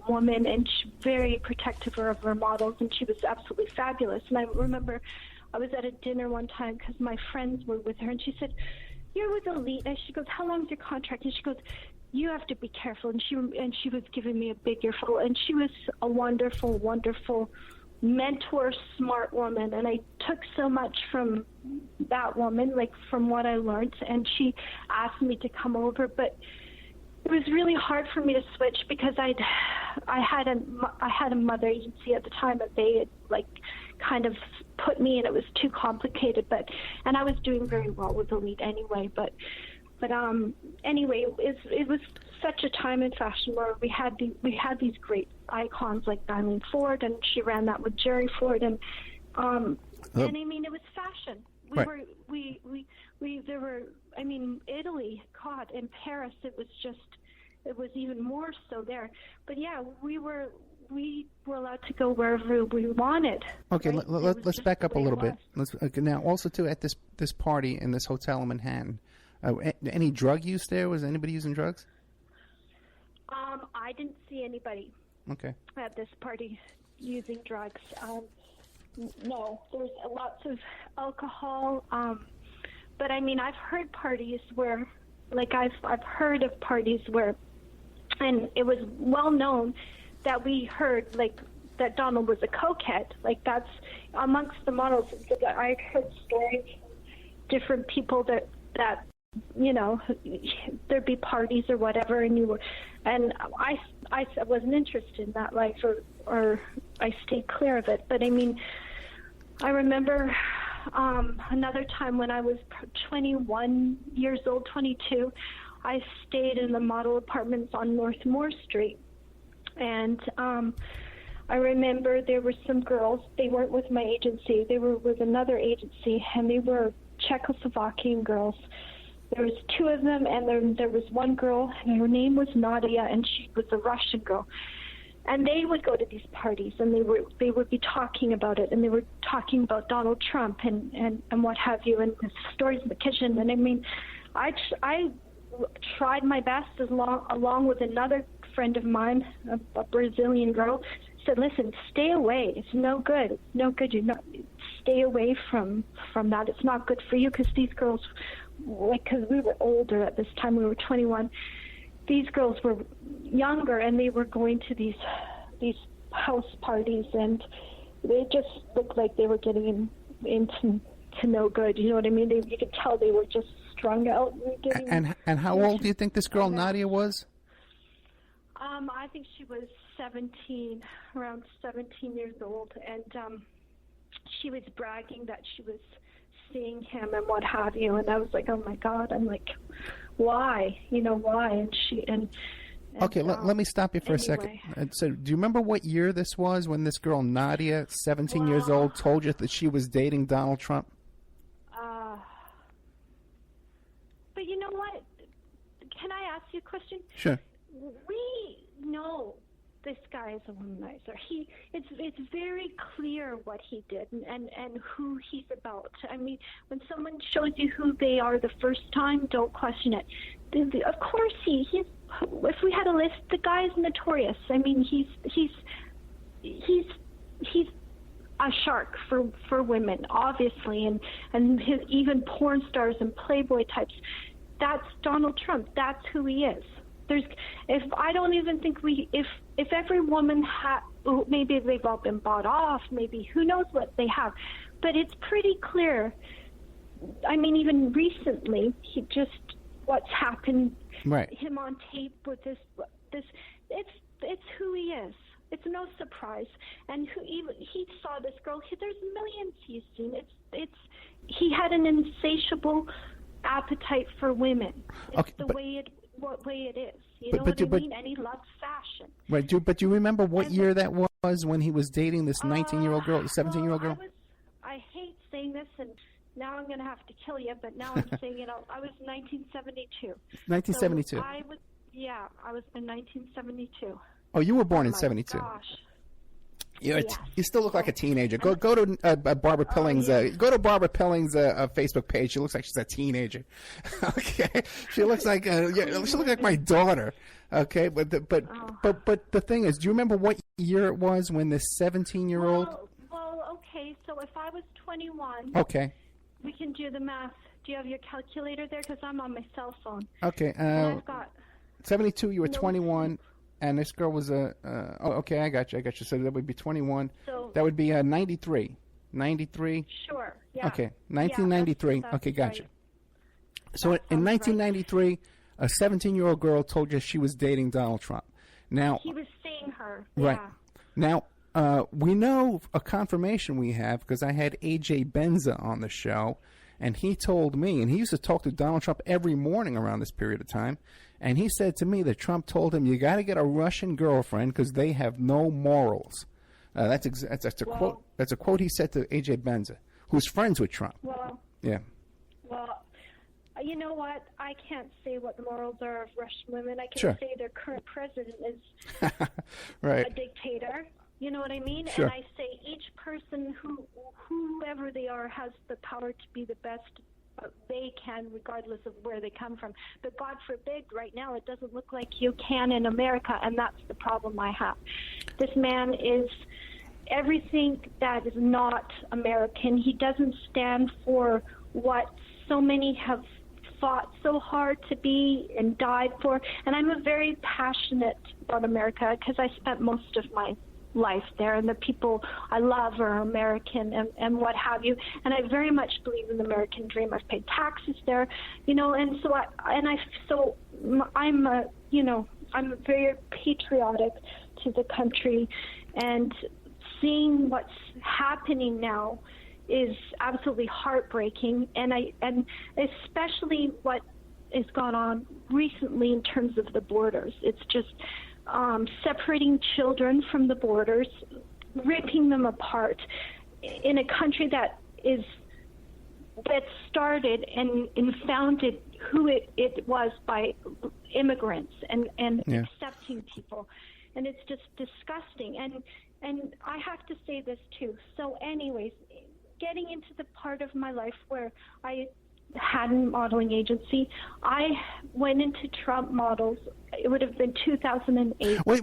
woman, and she very protective of her models, and she was absolutely fabulous. And I remember I was at a dinner one time because my friends were with her, and she said, "You're with Elite." And she goes, "How long's your contract?" And she goes, "You have to be careful." And she was giving me a big earful, and she was a wonderful, wonderful mentor, smart woman. And I took so much from that woman, like from what I learned. And she asked me to come over, but it was really hard for me to switch because I had a mother agency at the time that they had like kind of put me in. It was too complicated, and I was doing very well with Elite anyway. But anyway, it was such a time in fashion where we had these great icons like Eileen Ford, and she ran that with Jerry Ford, and I mean, it was fashion. There were, I mean, Italy, God, and Paris, it was even more so there. But yeah, we were allowed to go wherever we wanted. Okay, right? let's back up a little bit. Now, also too, at this party in this hotel in Manhattan, any drug use there? Was anybody using drugs? I didn't see anybody. Okay. At this party using drugs. No, there's lots of alcohol. But I mean, I've heard parties where, like, I've heard of parties where, and it was well known that we heard like that Donald was a cokehead. Like that's amongst the models. I heard stories from different people that you know, there'd be parties or whatever, and I wasn't interested in that life, or I stayed clear of it. But I mean, I remember another time when I was 21 years old, 22, I stayed in the model apartments on North Moore Street, and I remember there were some girls. They weren't with my agency. They were with another agency, and they were Czechoslovakian girls. There was two of them, and there was one girl, and her name was Nadia, and she was a Russian girl. And they would go to these parties, and they would be talking about it, and they were talking about Donald Trump and what have you, and the stories in the kitchen. And I mean, I tried my best, along with another friend of mine, a Brazilian girl, said, "Listen, stay away. It's no good. It's no good. Stay away from that. It's not good for you," because these girls, like, because we were older at this time, we were 21. These girls were younger, and they were going to these house parties, and they just looked like they were getting into no good. You know what I mean? You could tell they were just strung out. And how old do you think this girl Nadia was? I think she was 17, around 17 years old, and she was bragging that she was seeing him and what have you, and I was like, oh my God, I'm like, why? You know, why? And okay, let me stop you for a second. So, do you remember what year this was when this girl Nadia, 17 years old, told you that she was dating Donald Trump? But you know what? Can I ask you a question? Sure. We know this guy is a womanizer. It's very clear what he did and who he's about. I mean, when someone shows you who they are the first time, don't question it. Of course, he's. If we had a list, the guy is notorious. I mean, he's a shark for women, obviously, and his, even porn stars and Playboy types. That's Donald Trump. That's who he is. I don't even think if every woman maybe they've all been bought off, maybe who knows what they have, but it's pretty clear. I mean, even recently, what's happened, right? Him on tape with this, it's who he is. It's no surprise. And he saw this girl. There's millions he's seen. He had an insatiable appetite for women. It's what way it is. You know what I mean? And he loves fashion. Right. But do you remember what year that was when he was dating this 19-year-old girl, 17-year-old girl? I hate saying this, and now I'm going to have to kill you, but now I'm saying it. I was 1972. 1972. So I was in 1972. Oh, you were born in 72. Gosh. You still look like a teenager. Go to Barbara Pilling's. Go to Barbara Pilling's Facebook page. She looks like she's a teenager. Okay, she looks like she looks like my daughter. Okay, but the thing is, do you remember what year it was when this 17-year-old? Well, okay. So if I was 21, okay, we can do the math. Do you have your calculator there? Because I'm on my cell phone. Okay. I've got 72. You were 21. And this girl was okay, I got you. So that would be 21. So that would be 93. 93? Sure, yeah. Okay, 1993. Yeah, that's okay, gotcha. Right. So in 1993, a 17-year-old girl told you she was dating Donald Trump. Now he was seeing her. Right. Yeah. Now, we know a confirmation we have because I had A.J. Benza on the show, and he told me, and he used to talk to Donald Trump every morning around this period of time, and he said to me that Trump told him, you got to get a Russian girlfriend because they have no morals. That's a quote. That's a quote he said to A.J. Benza, who's friends with Trump. Well, you know what? I can't say what the morals are of Russian women. I can say their current president is right. a dictator. You know what I mean? Sure. And I say each person, whoever they are, has the power to be the best they can, regardless of where they come from. But God forbid, right now, it doesn't look like you can in America, and that's the problem I have. This man is everything that is not American. He doesn't stand for what so many have fought so hard to be and died for. And I'm a very passionate about America because I spent most of my life there, and the people I love are American and what have you, and I very much believe in the American dream. I've paid taxes there, and so I'm very patriotic to the country, and seeing what's happening now is absolutely heartbreaking, and especially what has gone on recently in terms of the borders. It's just separating children from the borders, ripping them apart in a country that started and founded who it was by immigrants and accepting people. And it's just disgusting. And I have to say this too. So anyways, getting into the part of my life where I had a modeling agency, I went into Trump models. It would have been 2008. Wait,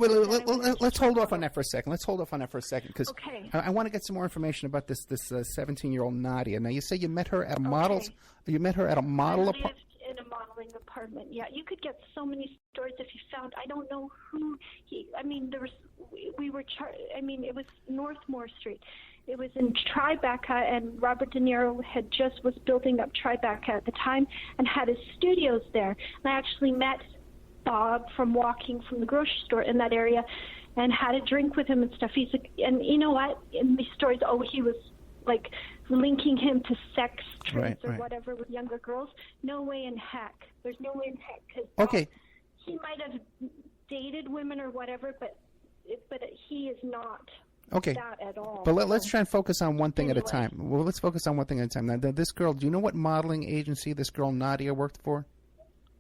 let's hold off on that for a second. Because I want to get some more information about this 17-year-old Nadia. Now, you say you met her at a models. You met her at a model apartment. In a modeling apartment. Yeah, you could get so many stories if you found. I don't know who he. I mean, there was. We were. It was Northmore Street. It was in Tribeca, and Robert De Niro was building up Tribeca at the time and had his studios there. And I actually met Bob from walking from the grocery store in that area and had a drink with him and stuff. And you know what? In these stories, he was like linking him to sex trades or whatever with younger girls. No way in heck. There's no way in heck. Cause he might have dated women or whatever, but he is not. Okay. That at all. But let's try and focus on one thing at a time. Well, let's focus on one thing at a time. Now, this girl, do you know what modeling agency this girl Nadia worked for?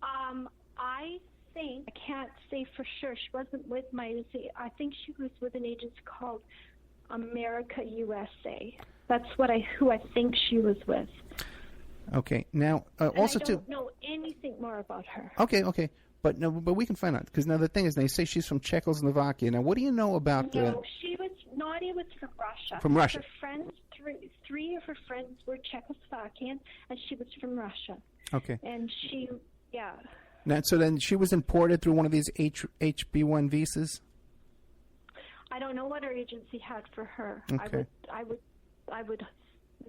I think, I can't say for sure. She wasn't with my agency. I think she was with an agency called America USA. That's who I think she was with. Okay. Now, also I don't know anything more about her. Okay. But we can find out, because now the thing is, they say she's from Czechoslovakia. Now, what do you know about? No, Nadia was from Russia. From Russia. Her friends, three of her friends were Czechoslovakian, and she was from Russia. Okay. And she. Now, so then she was imported through one of these HB1 visas. I don't know what her agency had for her. Okay. I would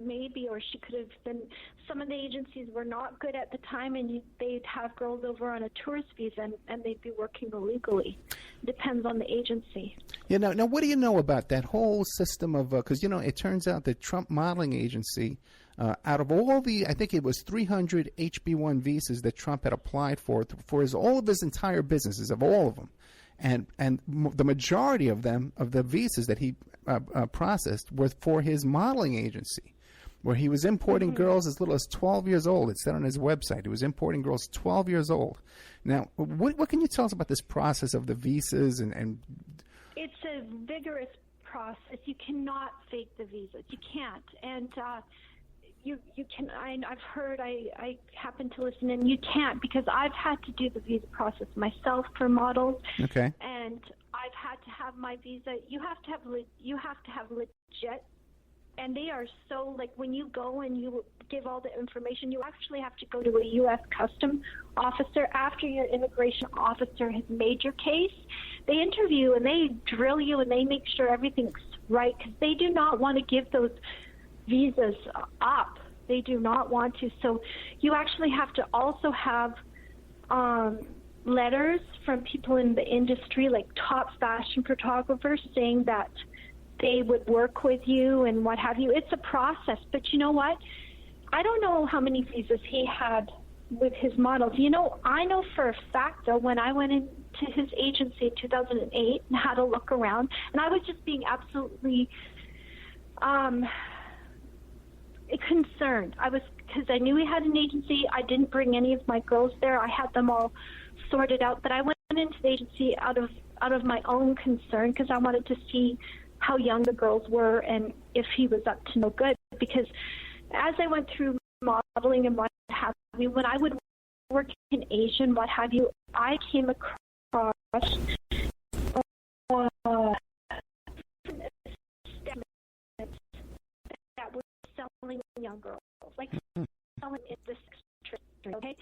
maybe, or she could have been. Some of the agencies were not good at the time, and they'd have girls over on a tourist visa, and they'd be working illegally. Depends on the agency. Yeah. Now, what do you know about that whole system of? Because it turns out that Trump Modeling Agency, out of all the, I think it was 300 HB1 visas that Trump had applied for all of his entire businesses, of all of them, and the majority of them, of the visas that he processed, were for his modeling agency, where he was importing girls as little as 12 years old. It said on his website he was importing girls 12 years old. Now, what can you tell us about this process of the visas and It's a vigorous process. You cannot fake the visas. You can't. And you can. I've heard. I happen to listen, and you can't, because I've had to do the visa process myself for models. Okay. And I've had to have my visa. You have to have legit. And they are so, like, when you go and you give all the information, you actually have to go to a U.S. Custom officer after your immigration officer has made your case. They interview and they drill you and they make sure everything's right, because they do not want to give those visas up. They do not want to. So you actually have to also have letters from people in the industry, like top fashion photographers, saying that they would work with you and what have you. It's a process. But you know what? I don't know how many visas he had with his models. I know for a fact, though, when I went into his agency in 2008 and had a look around, and I was just being absolutely concerned. Because I knew he had an agency. I didn't bring any of my girls there. I had them all sorted out. But I went into the agency out of my own concern, because I wanted to see how young the girls were and if he was up to no good. Because as I went through modeling and what have you, when I would work in Asia and what have you, I came across that were selling young girls, like selling in this trade, okay?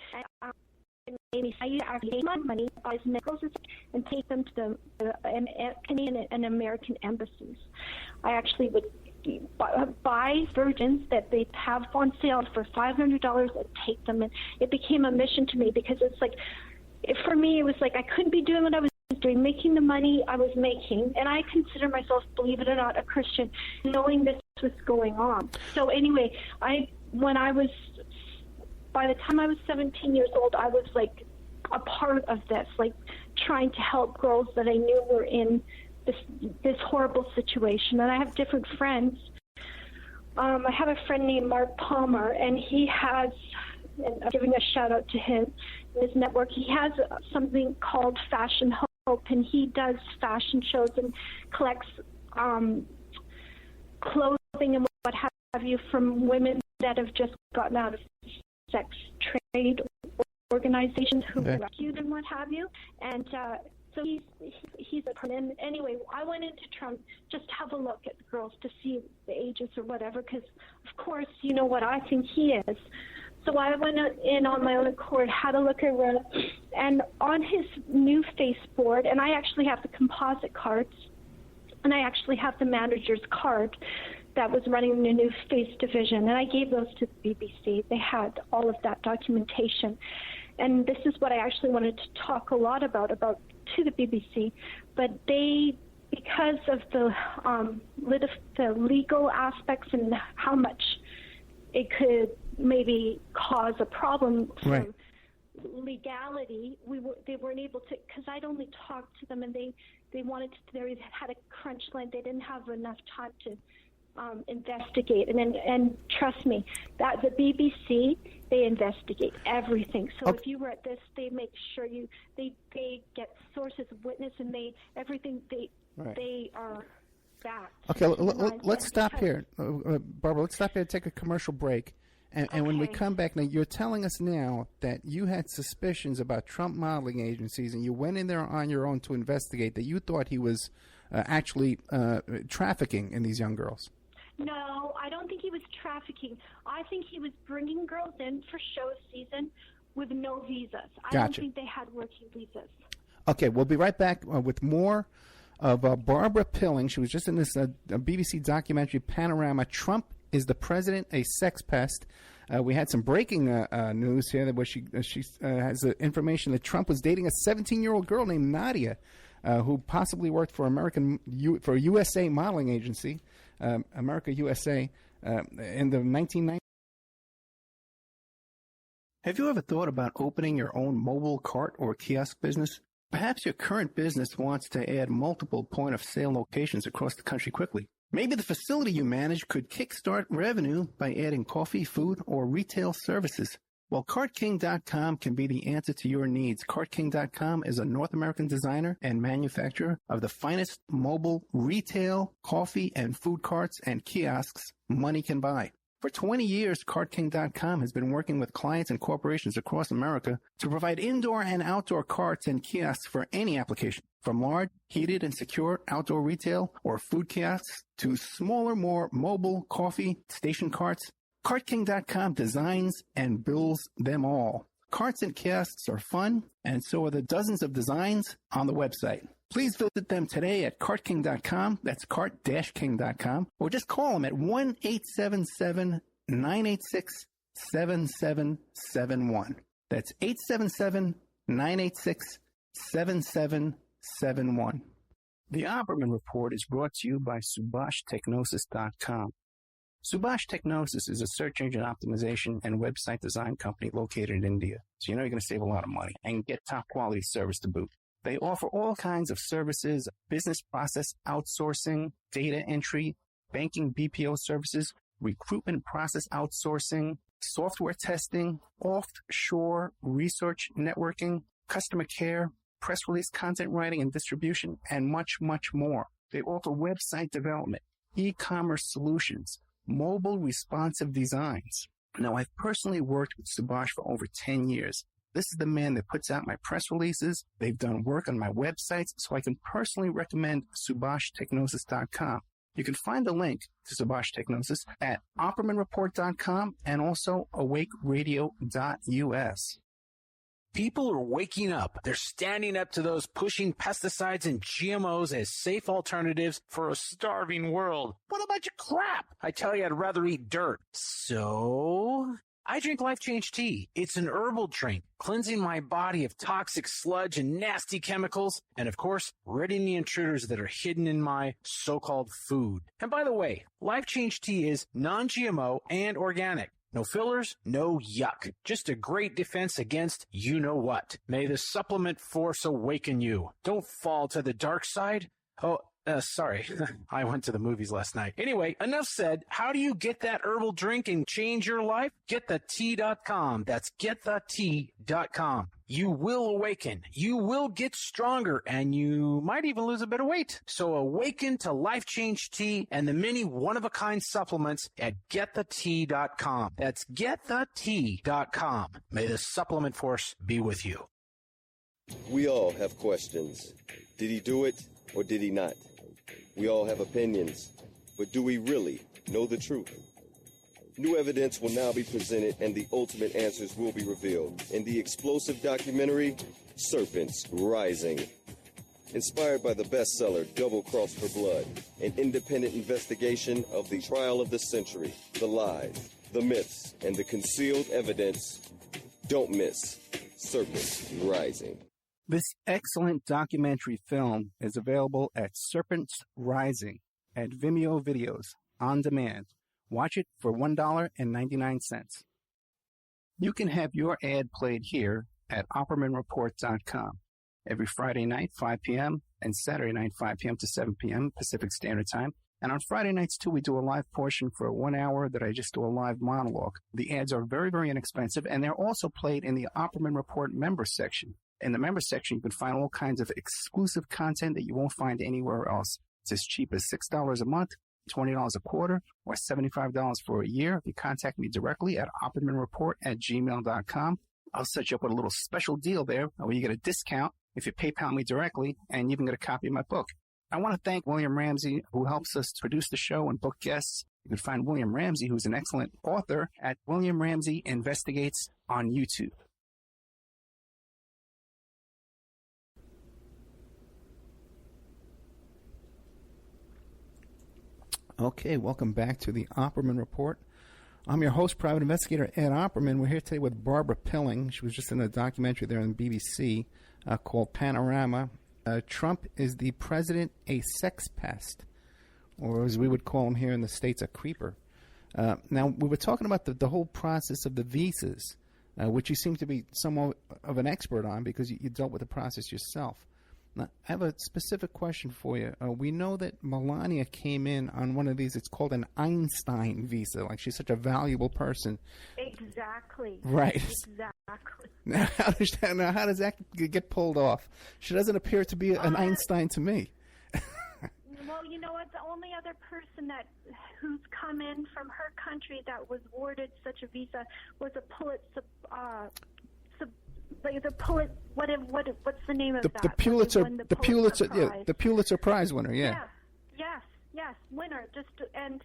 And maybe I used to actually take my money, buy some necklaces, and take them to the Canadian and American embassies. I actually would buy virgins that they have on sale for $500 and take them, and it became a mission to me, because it's like, for me, it was like I couldn't be doing what I was doing, making the money I was making, and I consider myself, believe it or not, a Christian, knowing this was going on. So anyway, by the time I was 17 years old, I was like a part of this, like trying to help girls that I knew were in this horrible situation. And I have different friends. I have a friend named Mark Palmer, and he has, and I'm giving a shout out to his network, he has something called Fashion Hope, and he does fashion shows and collects clothing and what have you from women that have just gotten out of sex trade organizations who rescued and what have you. And so he's a person. Anyway, I went into Trump just to have a look at the girls to see the ages or whatever, because, of course, you know what I think he is. So I went in on my own accord, had a look around, and on his new face board, and I actually have the composite cards, and I actually have the manager's card that was running the new face division, and I gave those to the BBC. They had all of that documentation. And this is what I actually wanted to talk a lot about to the BBC. But they, because of the legal aspects and how much it could maybe cause a problem for legality, they weren't able to, because I'd only talked to them, and they had a crunch line. They didn't have enough time to investigate, and trust me, that the BBC, they investigate everything. So if you were at this, they make sure they get sources of witness, and they are backed. Okay, let's stop here, Barbara. Let's stop here and take a commercial break. And when we come back, now you're telling us now that you had suspicions about Trump modeling agencies, and you went in there on your own to investigate, that you thought he was actually trafficking in these young girls. No, I don't think he was trafficking. I think he was bringing girls in for show season with no visas. I don't think they had working visas. Okay, we'll be right back with more of Barbara Pilling. She was just in this BBC documentary, Panorama, Trump Is the president a sex pest? We had some breaking news here that where she has information that Trump was dating a 17-year-old girl named Nadia, who possibly worked for for a USA modeling agency, America USA, in the 1990s. Have you ever thought about opening your own mobile cart or kiosk business? Perhaps your current business wants to add multiple point-of-sale locations across the country quickly. Maybe the facility you manage could kickstart revenue by adding coffee, food, or retail services. Well, CartKing.com can be the answer to your needs. CartKing.com is a North American designer and manufacturer of the finest mobile retail, coffee, and food carts and kiosks money can buy. For 20 years, CartKing.com has been working with clients and corporations across America to provide indoor and outdoor carts and kiosks for any application, from large, heated, and secure outdoor retail or food kiosks to smaller, more mobile coffee station carts. CartKing.com designs and builds them all. Carts and kiosks are fun, and so are the dozens of designs on the website. Please visit them today at CartKing.com, that's cart-king.com, or just call them at 1-877-986-7771. That's 877-986-7771. The Opperman Report is brought to you by SubhashTechnosis.com. Subash Technosis is a search engine optimization and website design company located in India, so you know you're going to save a lot of money and get top quality service to boot. They offer all kinds of services, business process outsourcing, data entry, banking BPO services, recruitment process outsourcing, software testing, offshore research networking, customer care, press release content writing and distribution, and much, much more. They offer website development, e-commerce solutions, mobile responsive designs. Now, I've personally worked with Subhash for over 10 years. This is the man that puts out my press releases. They've done work on my websites, so I can personally recommend SubhashTechnosis.com. You can find the link to Subash Technosis at OppermanReport.com and also AwakeRadio.us. People are waking up. They're standing up to those pushing pesticides and GMOs as safe alternatives for a starving world. What about your crap? I tell you, I'd rather eat dirt. So I drink Life Change Tea. It's an herbal drink, cleansing my body of toxic sludge and nasty chemicals, and of course, ridding the intruders that are hidden in my so-called food. And by the way, Life Change Tea is non-GMO and organic. No fillers, no yuck. Just a great defense against you-know-what. May the supplement force awaken you. Don't fall to the dark side. Oh, sorry. I went to the movies last night. Anyway, enough said. How do you get that herbal drink and change your life? GetTheTea.com. That's GetTheTea.com. You will awaken. You will get stronger, and you might even lose a bit of weight. So awaken to Life Change Tea and the many one-of-a-kind supplements at GetTheTea.com. That's GetTheTea.com. May the supplement force be with you. We all have questions. Did he do it or did he not? We all have opinions, but do we really know the truth? New evidence will now be presented and the ultimate answers will be revealed in the explosive documentary, Serpents Rising. Inspired by the bestseller Double Cross for Blood, an independent investigation of the trial of the century, the lies, the myths, and the concealed evidence. Don't miss Serpents Rising. This excellent documentary film is available at Serpents Rising at Vimeo Videos on demand. Watch it for $1.99. You can have your ad played here at OppermanReport.com every Friday night, 5 p.m., and Saturday night, 5 p.m. to 7 p.m. Pacific Standard Time. And on Friday nights, too, we do a live portion for 1 hour that I just do a live monologue. The ads are very, very inexpensive, and they're also played in the Opperman Report member section. In the member section, you can find all kinds of exclusive content that you won't find anywhere else. It's as cheap as $6 a month, $20 a quarter, or $75 for a year. If you contact me directly at OppermanReport@gmail.com, I'll set you up with a little special deal there where you get a discount if you PayPal me directly, and you even get a copy of my book. I want to thank William Ramsey, who helps us produce the show and book guests. You can find William Ramsey, who's an excellent author, at William Ramsey Investigates on YouTube. Okay, welcome back to the Opperman Report. I'm your host, Private Investigator Ed Opperman. We're here today with Barbara Pilling. She was just in a documentary there on BBC called Panorama. Trump is the president, a sex pest, or as we would call him here in the States, a creeper. Now, we were talking about the whole process of the visas, which you seem to be somewhat of an expert on because you dealt with the process yourself. Now, I have a specific question for you. We know that Melania came in on one of these. It's called an Einstein visa. Like, she's such a valuable person. Exactly. Right. Exactly. Now, how does that get pulled off? She doesn't appear to be an Einstein to me. Well, you know what? The only other person who's come in from her country that was awarded such a visa was a Pulitzer. What's the name of that? The Pulitzer Prize winner. Yeah. Yes, winner. And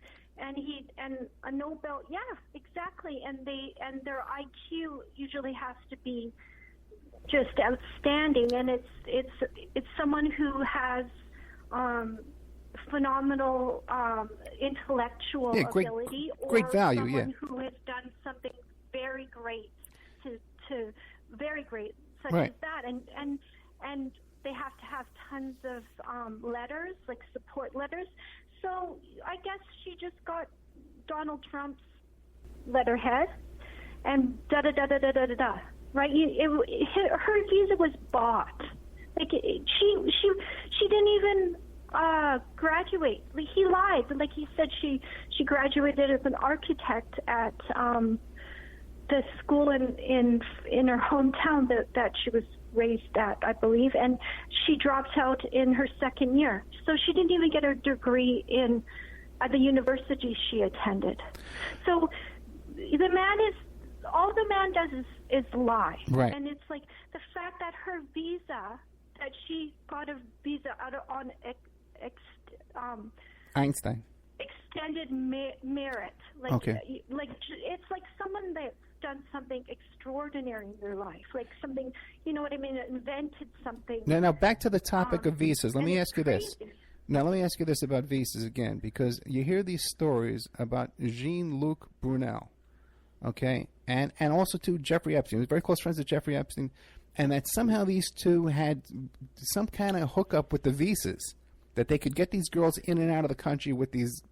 a Nobel. Yeah, exactly. And their IQ usually has to be just outstanding, and it's someone who has phenomenal intellectual ability, or great value, someone who has done something very great to very great, such right. as that, and they have to have tons of letters, like support letters. So I guess she just got Donald Trump's letterhead, and da-da-da-da-da-da-da, right? Her visa was bought. Like, she didn't even graduate. Like, he lied. Like, he said she graduated as an architect at the school in her hometown that she was raised at, I believe, and she dropped out in her second year. So she didn't even get her degree at the university she attended. So all the man does is lie. Right. And it's like the fact that her visa, that she got a visa on Einstein. Extended merit. Like, okay. Like, it's like someone that's done something extraordinary in their life, like something, you know what I mean, invented something. Now back to the topic of visas. Let me ask you this. Now, let me ask you this about visas again, because you hear these stories about Jean-Luc Brunel, okay, and also to Jeffrey Epstein. He was very close friends with Jeffrey Epstein, and that somehow these two had some kind of hookup with the visas, that they could get these girls in and out of the country with these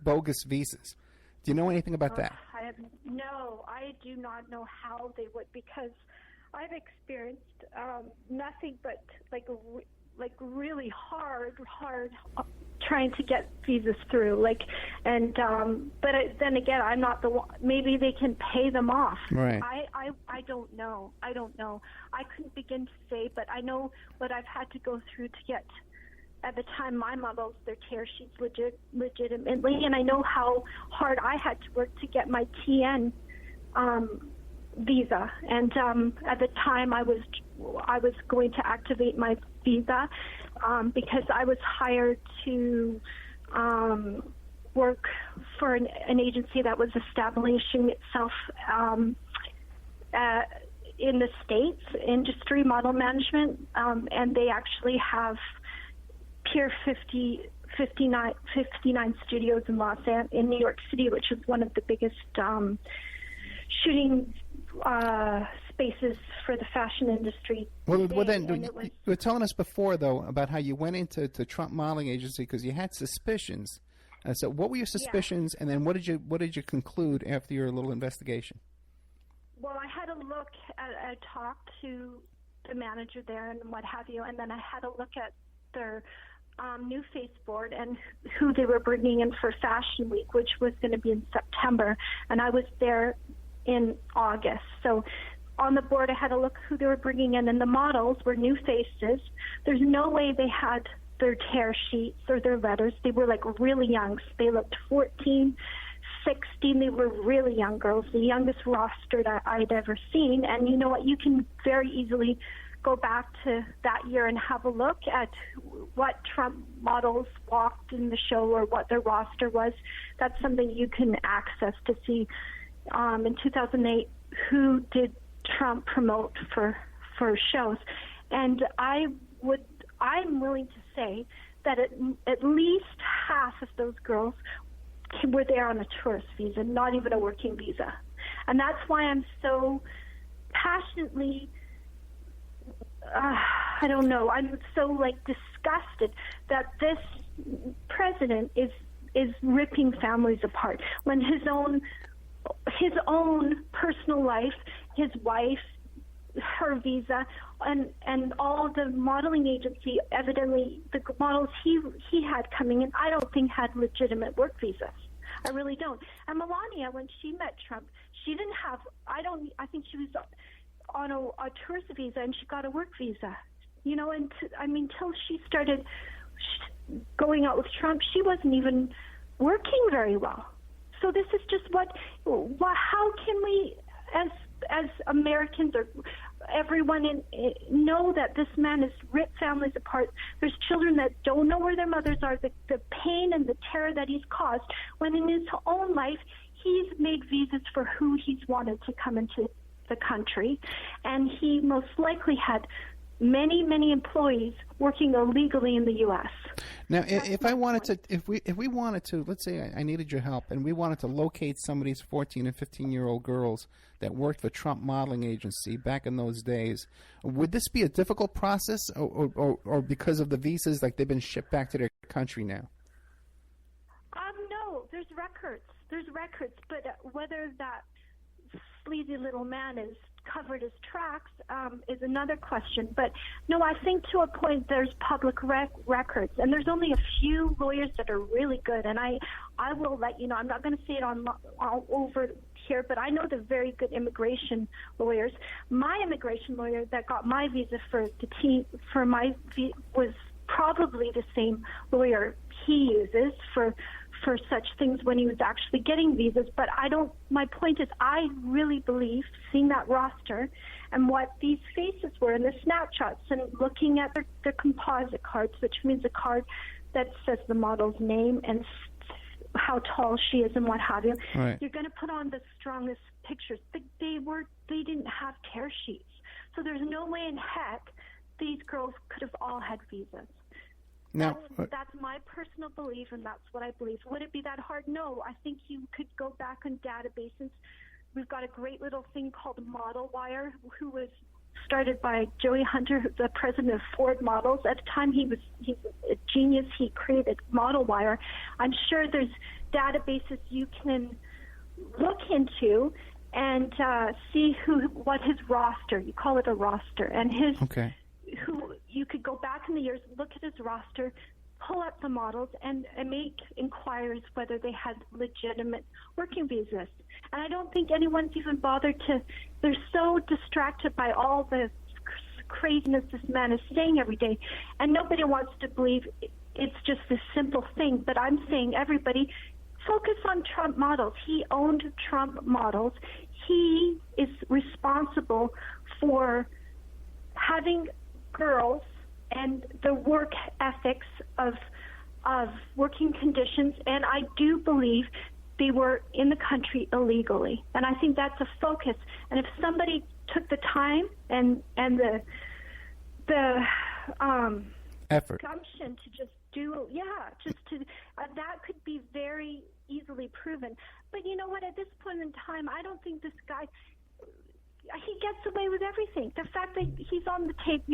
bogus visas. Do you know anything about that? No, I do not know how they would, because I've experienced nothing but like really hard trying to get visas through. But then again, I'm not the one. Maybe they can pay them off. Right. I don't know. I couldn't begin to say, but I know what I've had to go through to get. At the time, my models, their tear sheets legitimately, and I know how hard I had to work to get my TN visa. And at the time, I was going to activate my visa because I was hired to work for an agency that was establishing itself in the States, Industry Model Management, and they actually have Pier 59 studios in New York City, which is one of the biggest shooting spaces for the fashion industry. Well, then you were telling us before, though, about how you went into Trump Modeling Agency because you had suspicions. So, what were your suspicions, and then what did you conclude after your little investigation? Well, I had a look I talked to the manager there and what have you, and then I had a look at their new face board and who they were bringing in for Fashion Week, which was going to be in September, and I was there in August. So on the board, I had a look who they were bringing in, and the models were new faces. There's no way they had their tear sheets or their letters. They were like really young. They looked 14, 16. They were really young girls, the youngest roster that I'd ever seen. And you know what? You can very easily go back to that year and have a look at what Trump models walked in the show or what their roster was. That's something you can access to see in 2008 who did Trump promote for shows. And I'm willing to say that at least half of those girls were there on a tourist visa, not even a working visa. And that's why I'm so passionately, I don't know, I'm so disgusted that this president is ripping families apart when his own personal life, his wife, her visa, and all the modeling agency, evidently the models he had coming in, I don't think had legitimate work visas. I really don't. And Melania, when she met Trump, she didn't have, I think she was on a tourist visa and she got a work visa. Until she started going out with Trump, she wasn't even working very well. So this is just how can we, as Americans or everyone know that this man has ripped families apart? There's children that don't know where their mothers are, the pain and the terror that he's caused, when in his own life he's made visas for who he's wanted to come into the country, and he most likely had many employees working illegally in the U.S. Now, if we wanted to, let's say I needed your help, and we wanted to locate some of these 14 and 15-year-old girls that worked for Trump Modeling Agency back in those days, would this be a difficult process, or because of the visas, they've been shipped back to their country now? No, there's records, but whether that sleazy little man is covered his tracks is another question. But no, I think to a point there's public records, and there's only a few lawyers that are really good, and I will let you know. I'm not going to say it all over here, but I know the very good immigration lawyers. My immigration lawyer that got my visa was probably the same lawyer he uses for such things when he was actually getting visas. But my point is, I really believe, seeing that roster and what these faces were in the snapshots and looking at their composite cards, which means a card that says the model's name and how tall she is and what have you. Right. You're going to put on the strongest pictures. They didn't have tear sheets. So there's no way in heck these girls could have all had visas. Now, that's my personal belief, and that's what I believe. Would it be that hard? No. I think you could go back on databases. We've got a great little thing called Model Wire, who was started by Joey Hunter, the president of Ford Models. At the time, he's a genius. He created Model Wire. I'm sure there's databases you can look into and see what his roster. You call it a roster, and his. Okay. Who you could go back in the years, look at his roster, pull up the models, and make inquiries whether they had legitimate working visas. And I don't think anyone's even bothered to. They're so distracted by all the craziness this man is saying every day, and nobody wants to believe it's just this simple thing. But I'm saying, everybody, focus on Trump Models. He owned Trump Models. He is responsible for having girls and the work ethics of working conditions, and I do believe they were in the country illegally, and I think that's a focus. And if somebody took the time and the effort, gumption to just do, that could be very easily proven. But you know what? At this point in time, I don't think this guy. He gets away with everything. The fact that he's on the tape,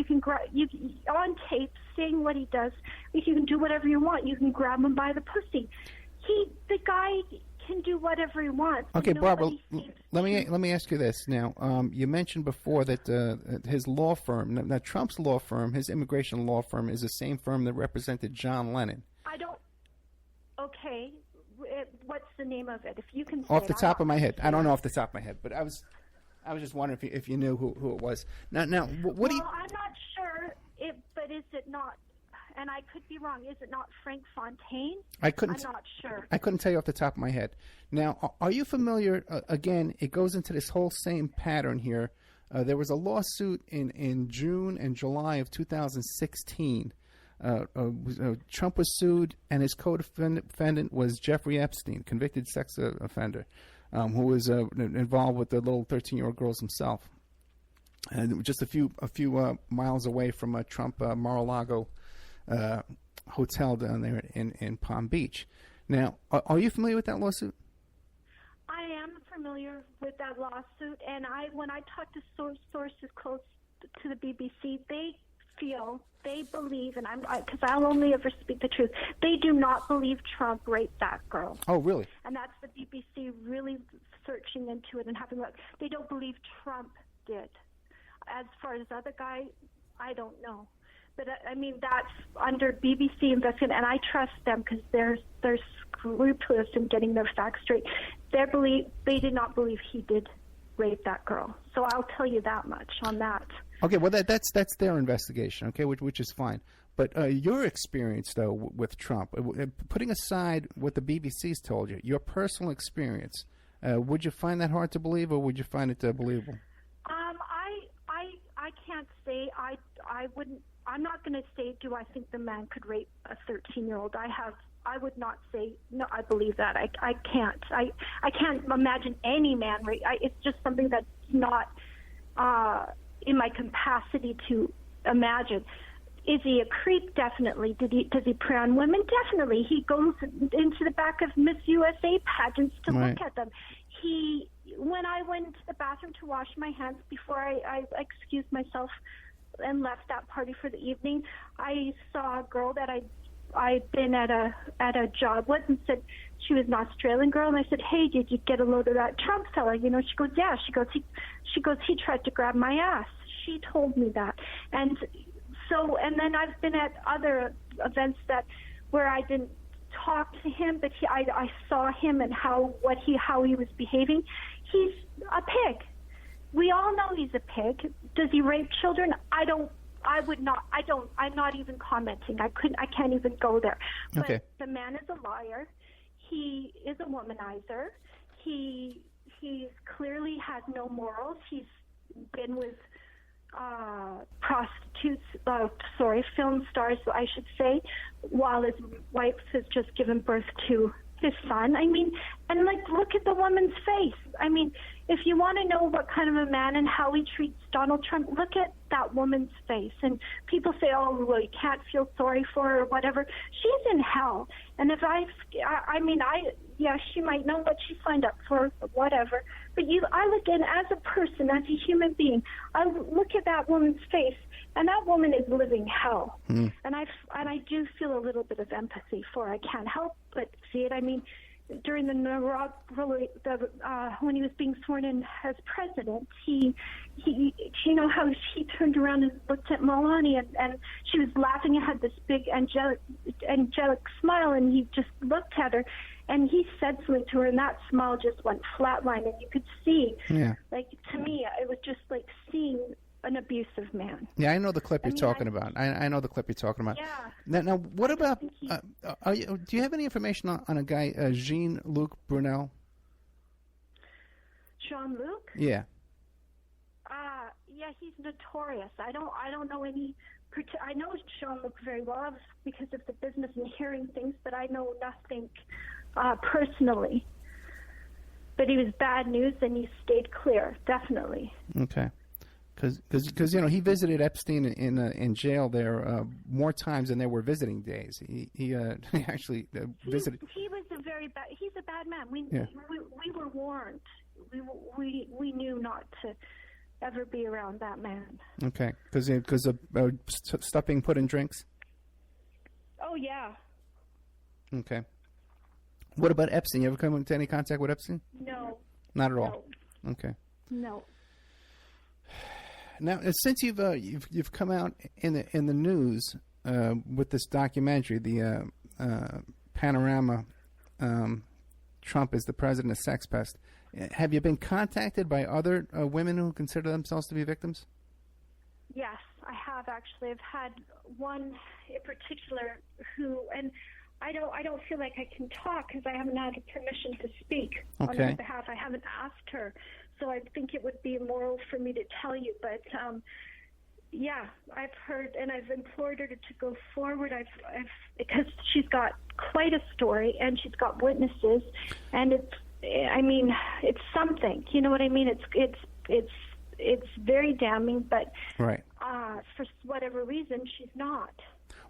on tape saying what he does. You can do whatever you want. You can grab him by the pussy. The guy can do whatever he wants. Okay, Barbara, let me ask you this now. You mentioned before that his law firm, now Trump's law firm, his immigration law firm, is the same firm that represented John Lennon. Okay, what's the name of it? If you can say off the top of my head, I don't know off the top of my head, but I was just wondering if you knew who it was. Now, what do you? I'm not sure, but is it not? And I could be wrong. Is it not Frank Fontaine? I'm not sure. I couldn't tell you off the top of my head. Now, are you familiar? Again, it goes into this whole same pattern here. There was a lawsuit in June and July of 2016. Trump was sued, and his co-defendant was Jeffrey Epstein, convicted sex offender. Who was involved with the little 13-year-old girls himself, and just a few miles away from a Trump Mar-a-Lago hotel down there in Palm Beach. Now, are you familiar with that lawsuit? I am familiar with that lawsuit, and when I talk to sources close to the BBC, they believe, and because I'll only ever speak the truth, they do not believe Trump raped that girl. Oh, really? And that's the BBC really searching into it and having look. They don't believe Trump did. As far as the other guy, I don't know. But I mean, that's under BBC investigation, and I trust them because they're scrupulous in getting their facts straight. They did not believe he did rape that girl. So I'll tell you that much on that. Okay, well that's their investigation. Okay, which is fine. But your experience though with Trump, putting aside what the BBC's told you, your personal experience, would you find that hard to believe, or would you find it believable? I can't say. I wouldn't. I'm not going to say, do I think the man could rape a 13-year-old? I would not say, no, I believe that. I can't. I can't imagine any man rape. It's just something that's not in my capacity to imagine. Is he a creep? Definitely. Does he prey on women? Definitely. He goes into the back of Miss USA pageants to look at them. When I went to the bathroom to wash my hands before I excused myself and left that party for the evening, I saw a girl that I'd been at a job with, and said she was an Australian girl, and I said, "Hey, did you get a load of that Trump fella?" You know, she goes, "Yeah." She goes, he tried to grab my ass. She told me that, and then I've been at other events where I didn't talk to him, but I saw him and how he was behaving. He's a pig. We all know he's a pig. Does he rape children? I'm not even commenting. I can't even go there. Okay. But the man is a liar. He is a womanizer. He clearly has no morals. He's been with prostitutes, film stars, I should say, while his wife has just given birth to his son. I mean, and look at the woman's face. I mean, if you want to know what kind of a man and how he treats Donald Trump, look at that woman's face. And people say, "Oh, well, you can't feel sorry for her," or whatever. She's in hell. And if she might know what she signed up for, whatever. But I look in as a person, as a human being. I look at that woman's face, and that woman is living hell. And I do feel a little bit of empathy for her. I can't help but see it. I mean, during when he was being sworn in as president, he you know how he turned around and looked at Melania, and she was laughing and had this big angelic smile, and he just looked at her, and he said something to her, and that smile just went flatline, and you could see, to me, it was just like seeing an abusive man. Yeah, I know the clip you're talking about. I know the clip you're talking about. Yeah. Now what about? Do you have any information on a guy, Jean-Luc Brunel? Jean-Luc? Yeah. Yeah, he's notorious. I don't know any. I know Jean-Luc very well because of the business and hearing things, but I know nothing personally. But he was bad news, and he stayed clear, definitely. Okay. Because he visited Epstein in jail there more times than there were visiting days. He actually visited. He was he's a bad man. We were warned. We knew not to ever be around that man. Okay, because of stuff being put in drinks. Oh yeah. Okay. What about Epstein? You ever come into any contact with Epstein? No. Not at all. Okay. No. Now, since you've come out in the news with this documentary, the Panorama, Trump is the President of Sex Pest, have you been contacted by other women who consider themselves to be victims? Yes, I have actually. I've had one in particular who, and I don't feel like I can talk because I haven't had permission to speak on her behalf. I haven't asked her. So I think it would be immoral for me to tell you, but yeah, I've heard and I've implored her to go forward. I've because she's got quite a story and she's got witnesses, and it's something. You know what I mean? It's very damning, but right. For whatever reason, she's not.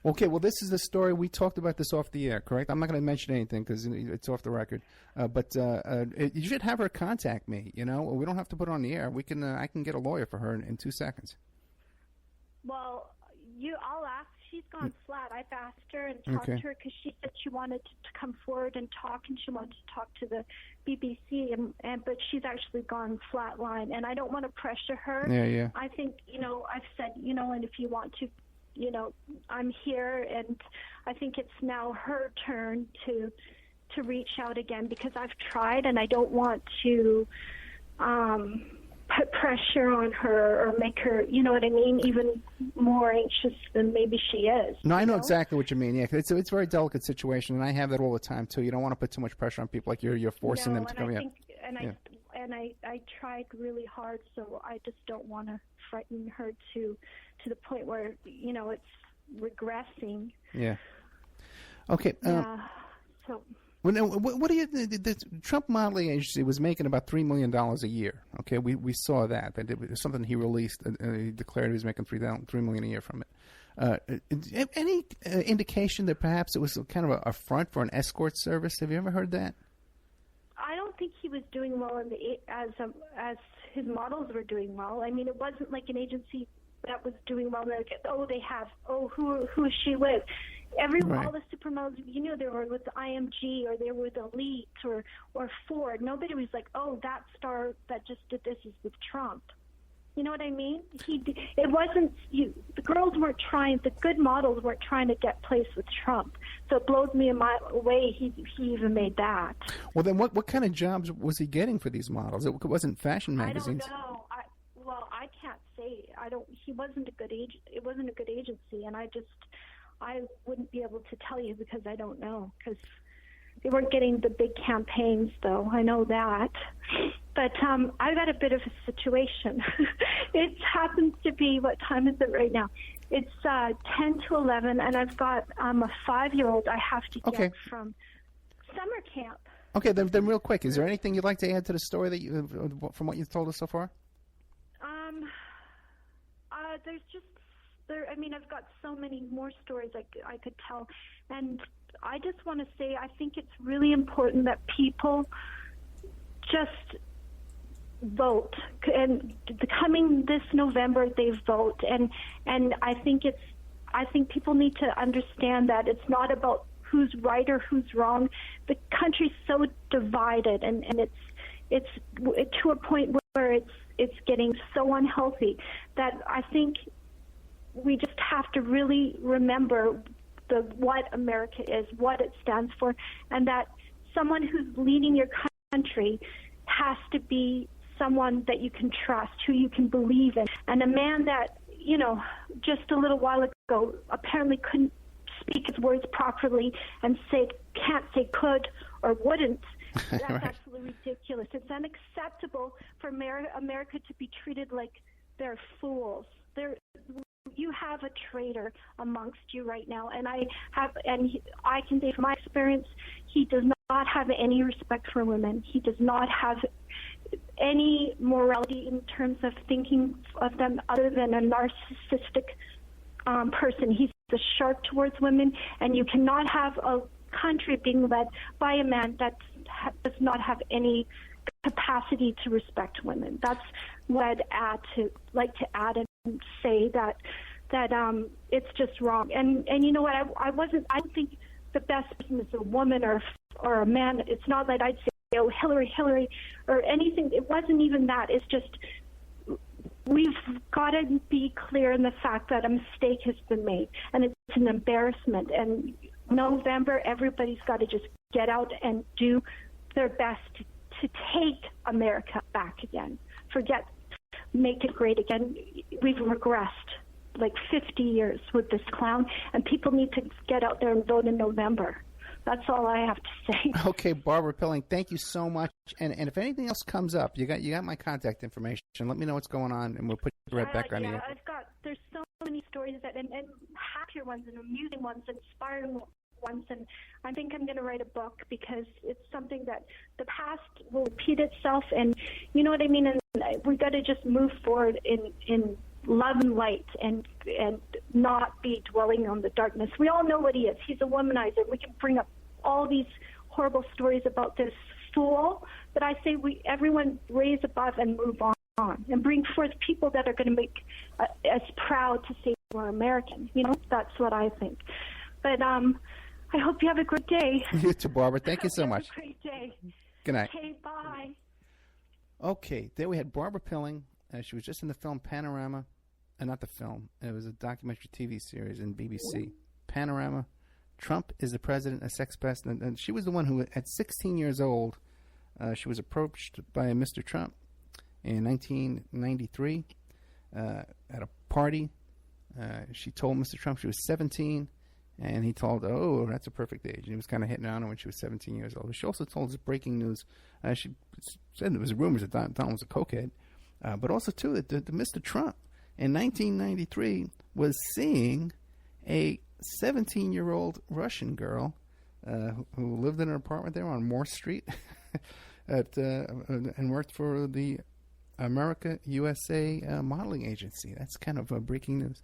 Okay, well, this is the story. We talked about this off the air, correct? I'm not going to mention anything because it's off the record. But you should have her contact me. We don't have to put it on the air. We can. I can get a lawyer for her in 2 seconds. Well, I'll ask. She's gone flat. I've asked her and talked to her because she said she wanted to come forward and talk, and she wanted to talk to the BBC, but she's actually gone flatline, and I don't want to pressure her. Yeah. I think, I've said, and if you want to, I'm here, and I think it's now her turn to reach out again, because I've tried, and I don't want to put pressure on her or make her, even more anxious than maybe she is. No, I know exactly what you mean. Yeah, it's a very delicate situation, and I have that all the time too. You don't want to put too much pressure on people, like you're forcing them to come in. I tried really hard, so I just don't want to frighten her to the point where it's regressing. Yeah. Okay. So. What do you? The Trump Modeling Agency was making about $3 million a year. Okay, we saw that. That it was something he released. He declared he was making $3 million a year from it. Any indication that perhaps it was kind of a front for an escort service? Have you ever heard that? I don't think he was doing well as his models were doing well. I mean, it wasn't like an agency that was doing well. Like, who is she with? All the supermodels, they were with the IMG or they were with Elite or Ford. Nobody was like, that star that just did this is with Trump. You know what I mean? It wasn't. The girls weren't trying. The good models weren't trying to get placed with Trump. So it blows me away. He even made that. Well, then what kind of jobs was he getting for these models? It wasn't fashion magazines. I don't know. I can't say. He wasn't a good agent. It wasn't a good agency, and I wouldn't be able to tell you because I don't know, because they weren't getting the big campaigns, though. I know that. But I've got a bit of a situation. It happens to be, what time is it right now? It's 10 to 11, and I've got a 5-year-old I have to get from summer camp. Okay, then real quick, is there anything you'd like to add to the story that from what you've told us so far? I've got so many more stories I could tell, and I just want to say I think it's really important that people just vote, and coming this November they vote, and I think people need to understand that it's not about who's right or who's wrong. The country's so divided, and it's to a point where it's getting so unhealthy that I think we just have to really remember what America is, what it stands for, and that someone who's leading your country has to be someone that you can trust, who you can believe in. And a man that, just a little while ago apparently couldn't speak his words properly and can't say could or wouldn't, that's right. Absolutely ridiculous. It's unacceptable for America to be treated like they're fools. You have a traitor amongst you right now, and I can say from my experience, he does not have any respect for women. He does not have any morality in terms of thinking of them other than a narcissistic person. He's a shark towards women, and you cannot have a country being led by a man that does not have any capacity to respect women. That's what I'd add and say that it's just wrong. And you know what? I don't think the best person is a woman or a man. It's not that I'd say, Hillary, or anything. It wasn't even that. It's just we've got to be clear in the fact that a mistake has been made, and it's an embarrassment. And November, everybody's got to just get out and do their best to take America back again. Make it great again. We've regressed like 50 years with this clown, and people need to get out there and vote in November. That's all I have to say. Okay, Barbara Pilling, thank you so much. And if anything else comes up, you got my contact information. Let me know what's going on, and we'll put you right back on the air. There's so many stories and happier ones and amusing ones, inspiring ones, and I think I'm going to write a book because it's something that the past will repeat itself, and you know what I mean. And we got to just move forward in love and light, and not be dwelling on the darkness. We all know what he is. He's a womanizer. We can bring up all these horrible stories about this fool, but I say everyone raise above and move on and bring forth people that are going to make us proud to say we're American. You know, that's what I think. But I hope you have a good day. You too, Barbara. Thank you so much. Have a great day. Good night. Okay, bye. Okay, there we had Barbara Pilling. She was just in the film Panorama. Not the film. It was a documentary TV series in BBC. Panorama. Trump is the president, a sex pest. And she was the one who, at 16 years old, she was approached by Mr. Trump in 1993 at a party. She told Mr. Trump she was 17, and he told her, oh, that's a perfect age. And he was kind of hitting on her when she was 17 years old. She also told us breaking news. She said there was rumors that Donald was a cokehead. But also, too, that Mr. Trump in 1993 was seeing a 17-year-old Russian girl who lived in an apartment there on Morse Street and worked for the America USA modeling agency. That's kind of breaking news.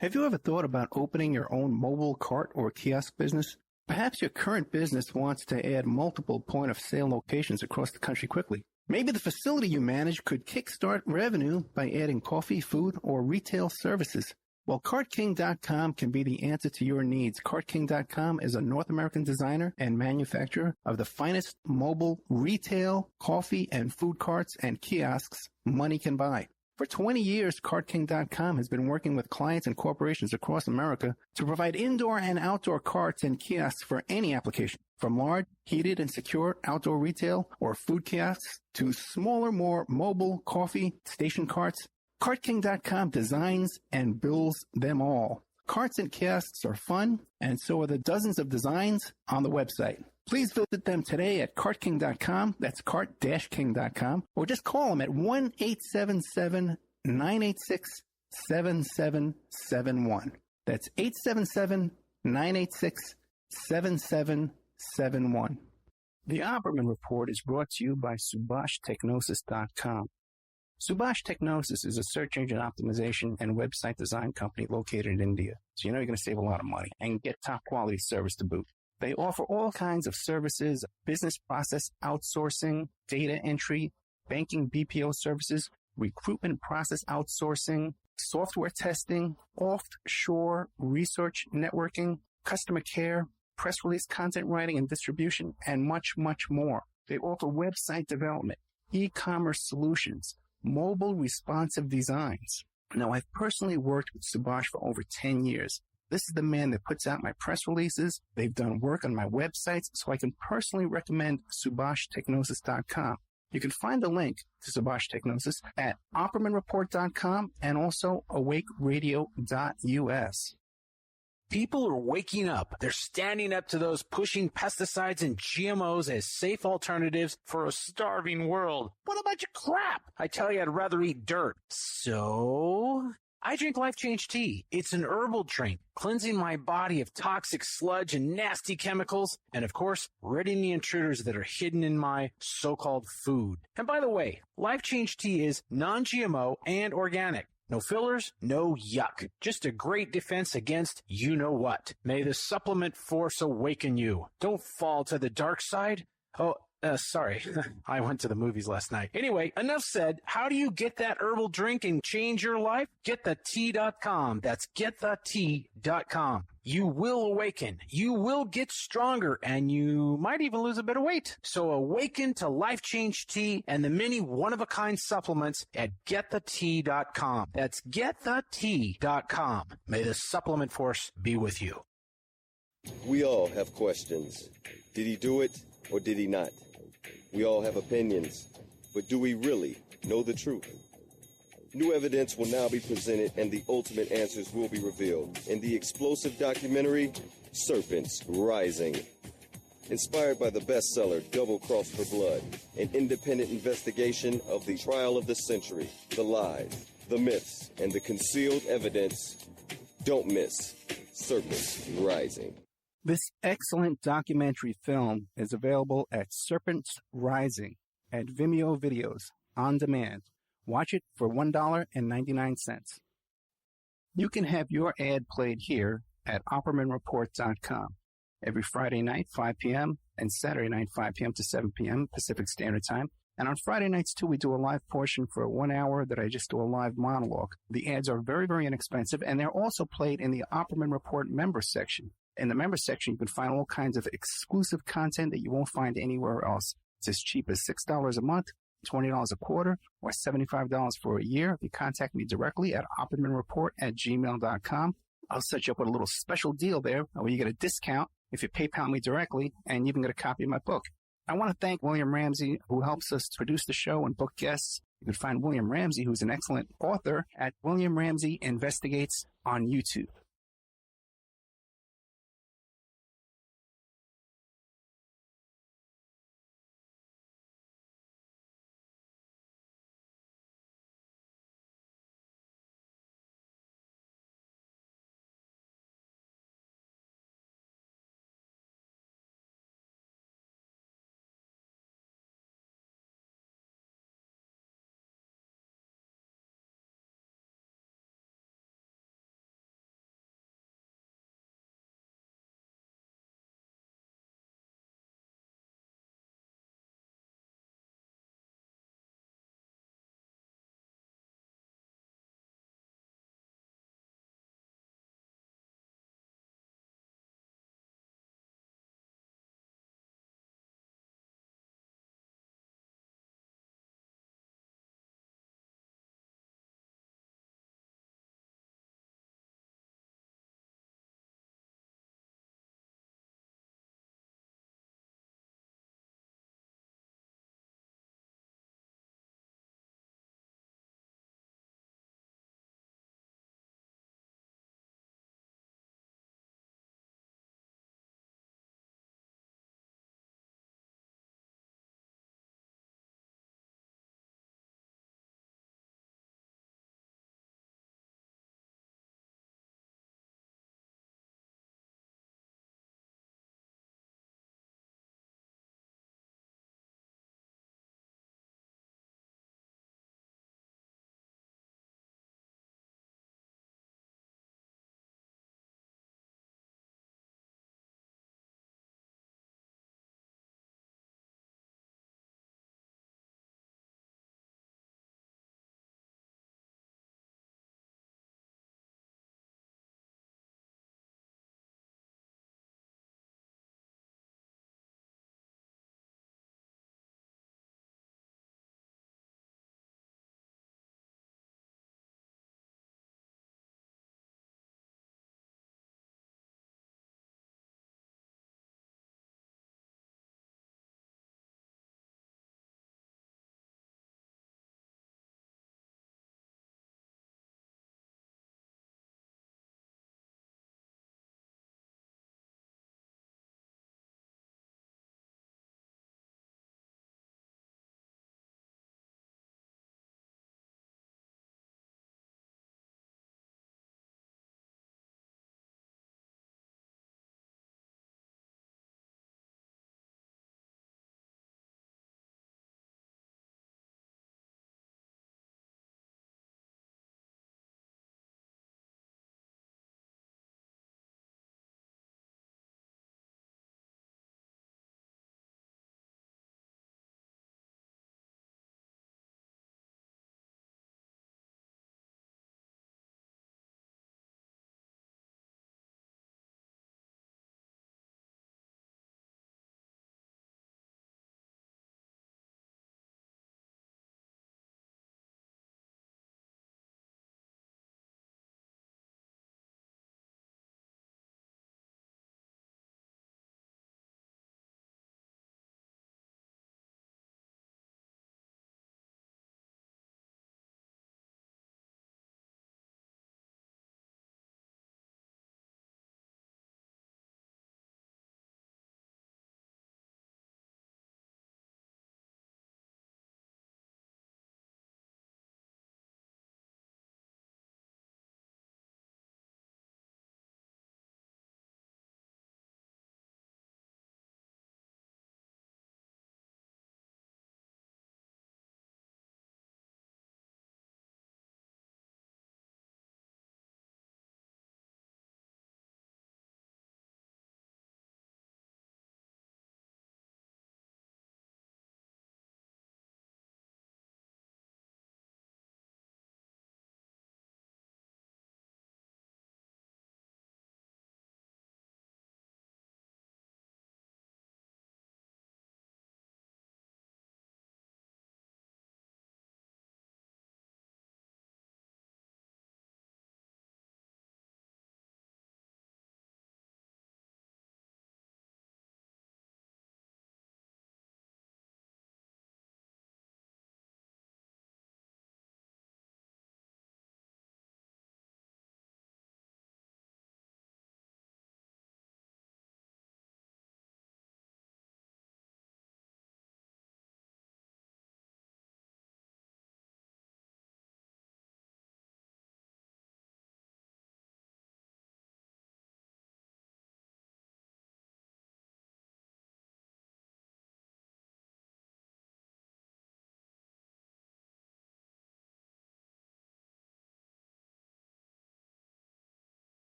Have you ever thought about opening your own mobile cart or kiosk business? Perhaps your current business wants to add multiple point-of-sale locations across the country quickly. Maybe the facility you manage could kickstart revenue by adding coffee, food, or retail services. Well, CartKing.com can be the answer to your needs. CartKing.com is a North American designer and manufacturer of the finest mobile retail, coffee, and food carts and kiosks money can buy. For 20 years, CartKing.com has been working with clients and corporations across America to provide indoor and outdoor carts and kiosks for any application, from large, heated, and secure outdoor retail or food kiosks to smaller, more mobile coffee station carts. CartKing.com designs and builds them all. Carts and kiosks are fun, and so are the dozens of designs on the website. Please visit them today at CartKing.com, that's cart-king.com, or just call them at 1-877-986-7771. That's 877-986-7771. The Opperman Report is brought to you by SubhashTechnosis.com. Subash Technosis is a search engine optimization and website design company located in India. So you know you're going to save a lot of money and get top quality service to boot. They offer all kinds of services, business process outsourcing, data entry, banking BPO services, recruitment process outsourcing, software testing, offshore research networking, customer care, press release content writing and distribution, and much, much more. They offer website development, e-commerce solutions, mobile responsive designs. Now, I've personally worked with Subhash for over 10 years. This is the man that puts out my press releases. They've done work on my websites, so I can personally recommend SubhashTechnosis.com. You can find the link to Subash Technosis at OppermanReport.com and also AwakeRadio.us. People are waking up. They're standing up to those pushing pesticides and GMOs as safe alternatives for a starving world. What a bunch of crap! I tell you, I'd rather eat dirt. So I drink Life Change Tea. It's an herbal drink, cleansing my body of toxic sludge and nasty chemicals, and of course, ridding the intruders that are hidden in my so-called food. And by the way, Life Change Tea is non-GMO and organic. No fillers, no yuck. Just a great defense against you-know-what. May the supplement force awaken you. Don't fall to the dark side. Oh, sorry. I went to the movies last night. Anyway, enough said. How do you get that herbal drink and change your life? GetTheTea.com. That's GetTheTea.com. You will awaken. You will get stronger, and you might even lose a bit of weight. So awaken to Life Change Tea and the many one-of-a-kind supplements at GetTheTea.com. That's GetTheTea.com. May the supplement force be with you. We all have questions. Did he do it or did he not? We all have opinions, but do we really know the truth? New evidence will now be presented and the ultimate answers will be revealed in the explosive documentary, Serpents Rising. Inspired by the bestseller Double Cross for Blood, an independent investigation of the trial of the century, the lies, the myths, and the concealed evidence. Don't miss Serpents Rising. This excellent documentary film is available at Serpents Rising at Vimeo Videos on demand. Watch it for $1.99. You can have your ad played here at OppermanReport.com every Friday night, 5 p.m., and Saturday night, 5 p.m. to 7 p.m. Pacific Standard Time. And on Friday nights, too, we do a live portion for 1 hour that I just do a live monologue. The ads are very, very inexpensive, and they're also played in the Opperman Report member section. In the member section, you can find all kinds of exclusive content that you won't find anywhere else. It's as cheap as $6 a month, $20 a quarter, or $75 for a year. If you contact me directly at oppermanreport@gmail.com, I'll set you up with a little special deal there where you get a discount if you PayPal me directly, and you even get a copy of my book. I want to thank William Ramsey, who helps us produce the show and book guests. You can find William Ramsey, who's an excellent author, at William Ramsey Investigates on YouTube.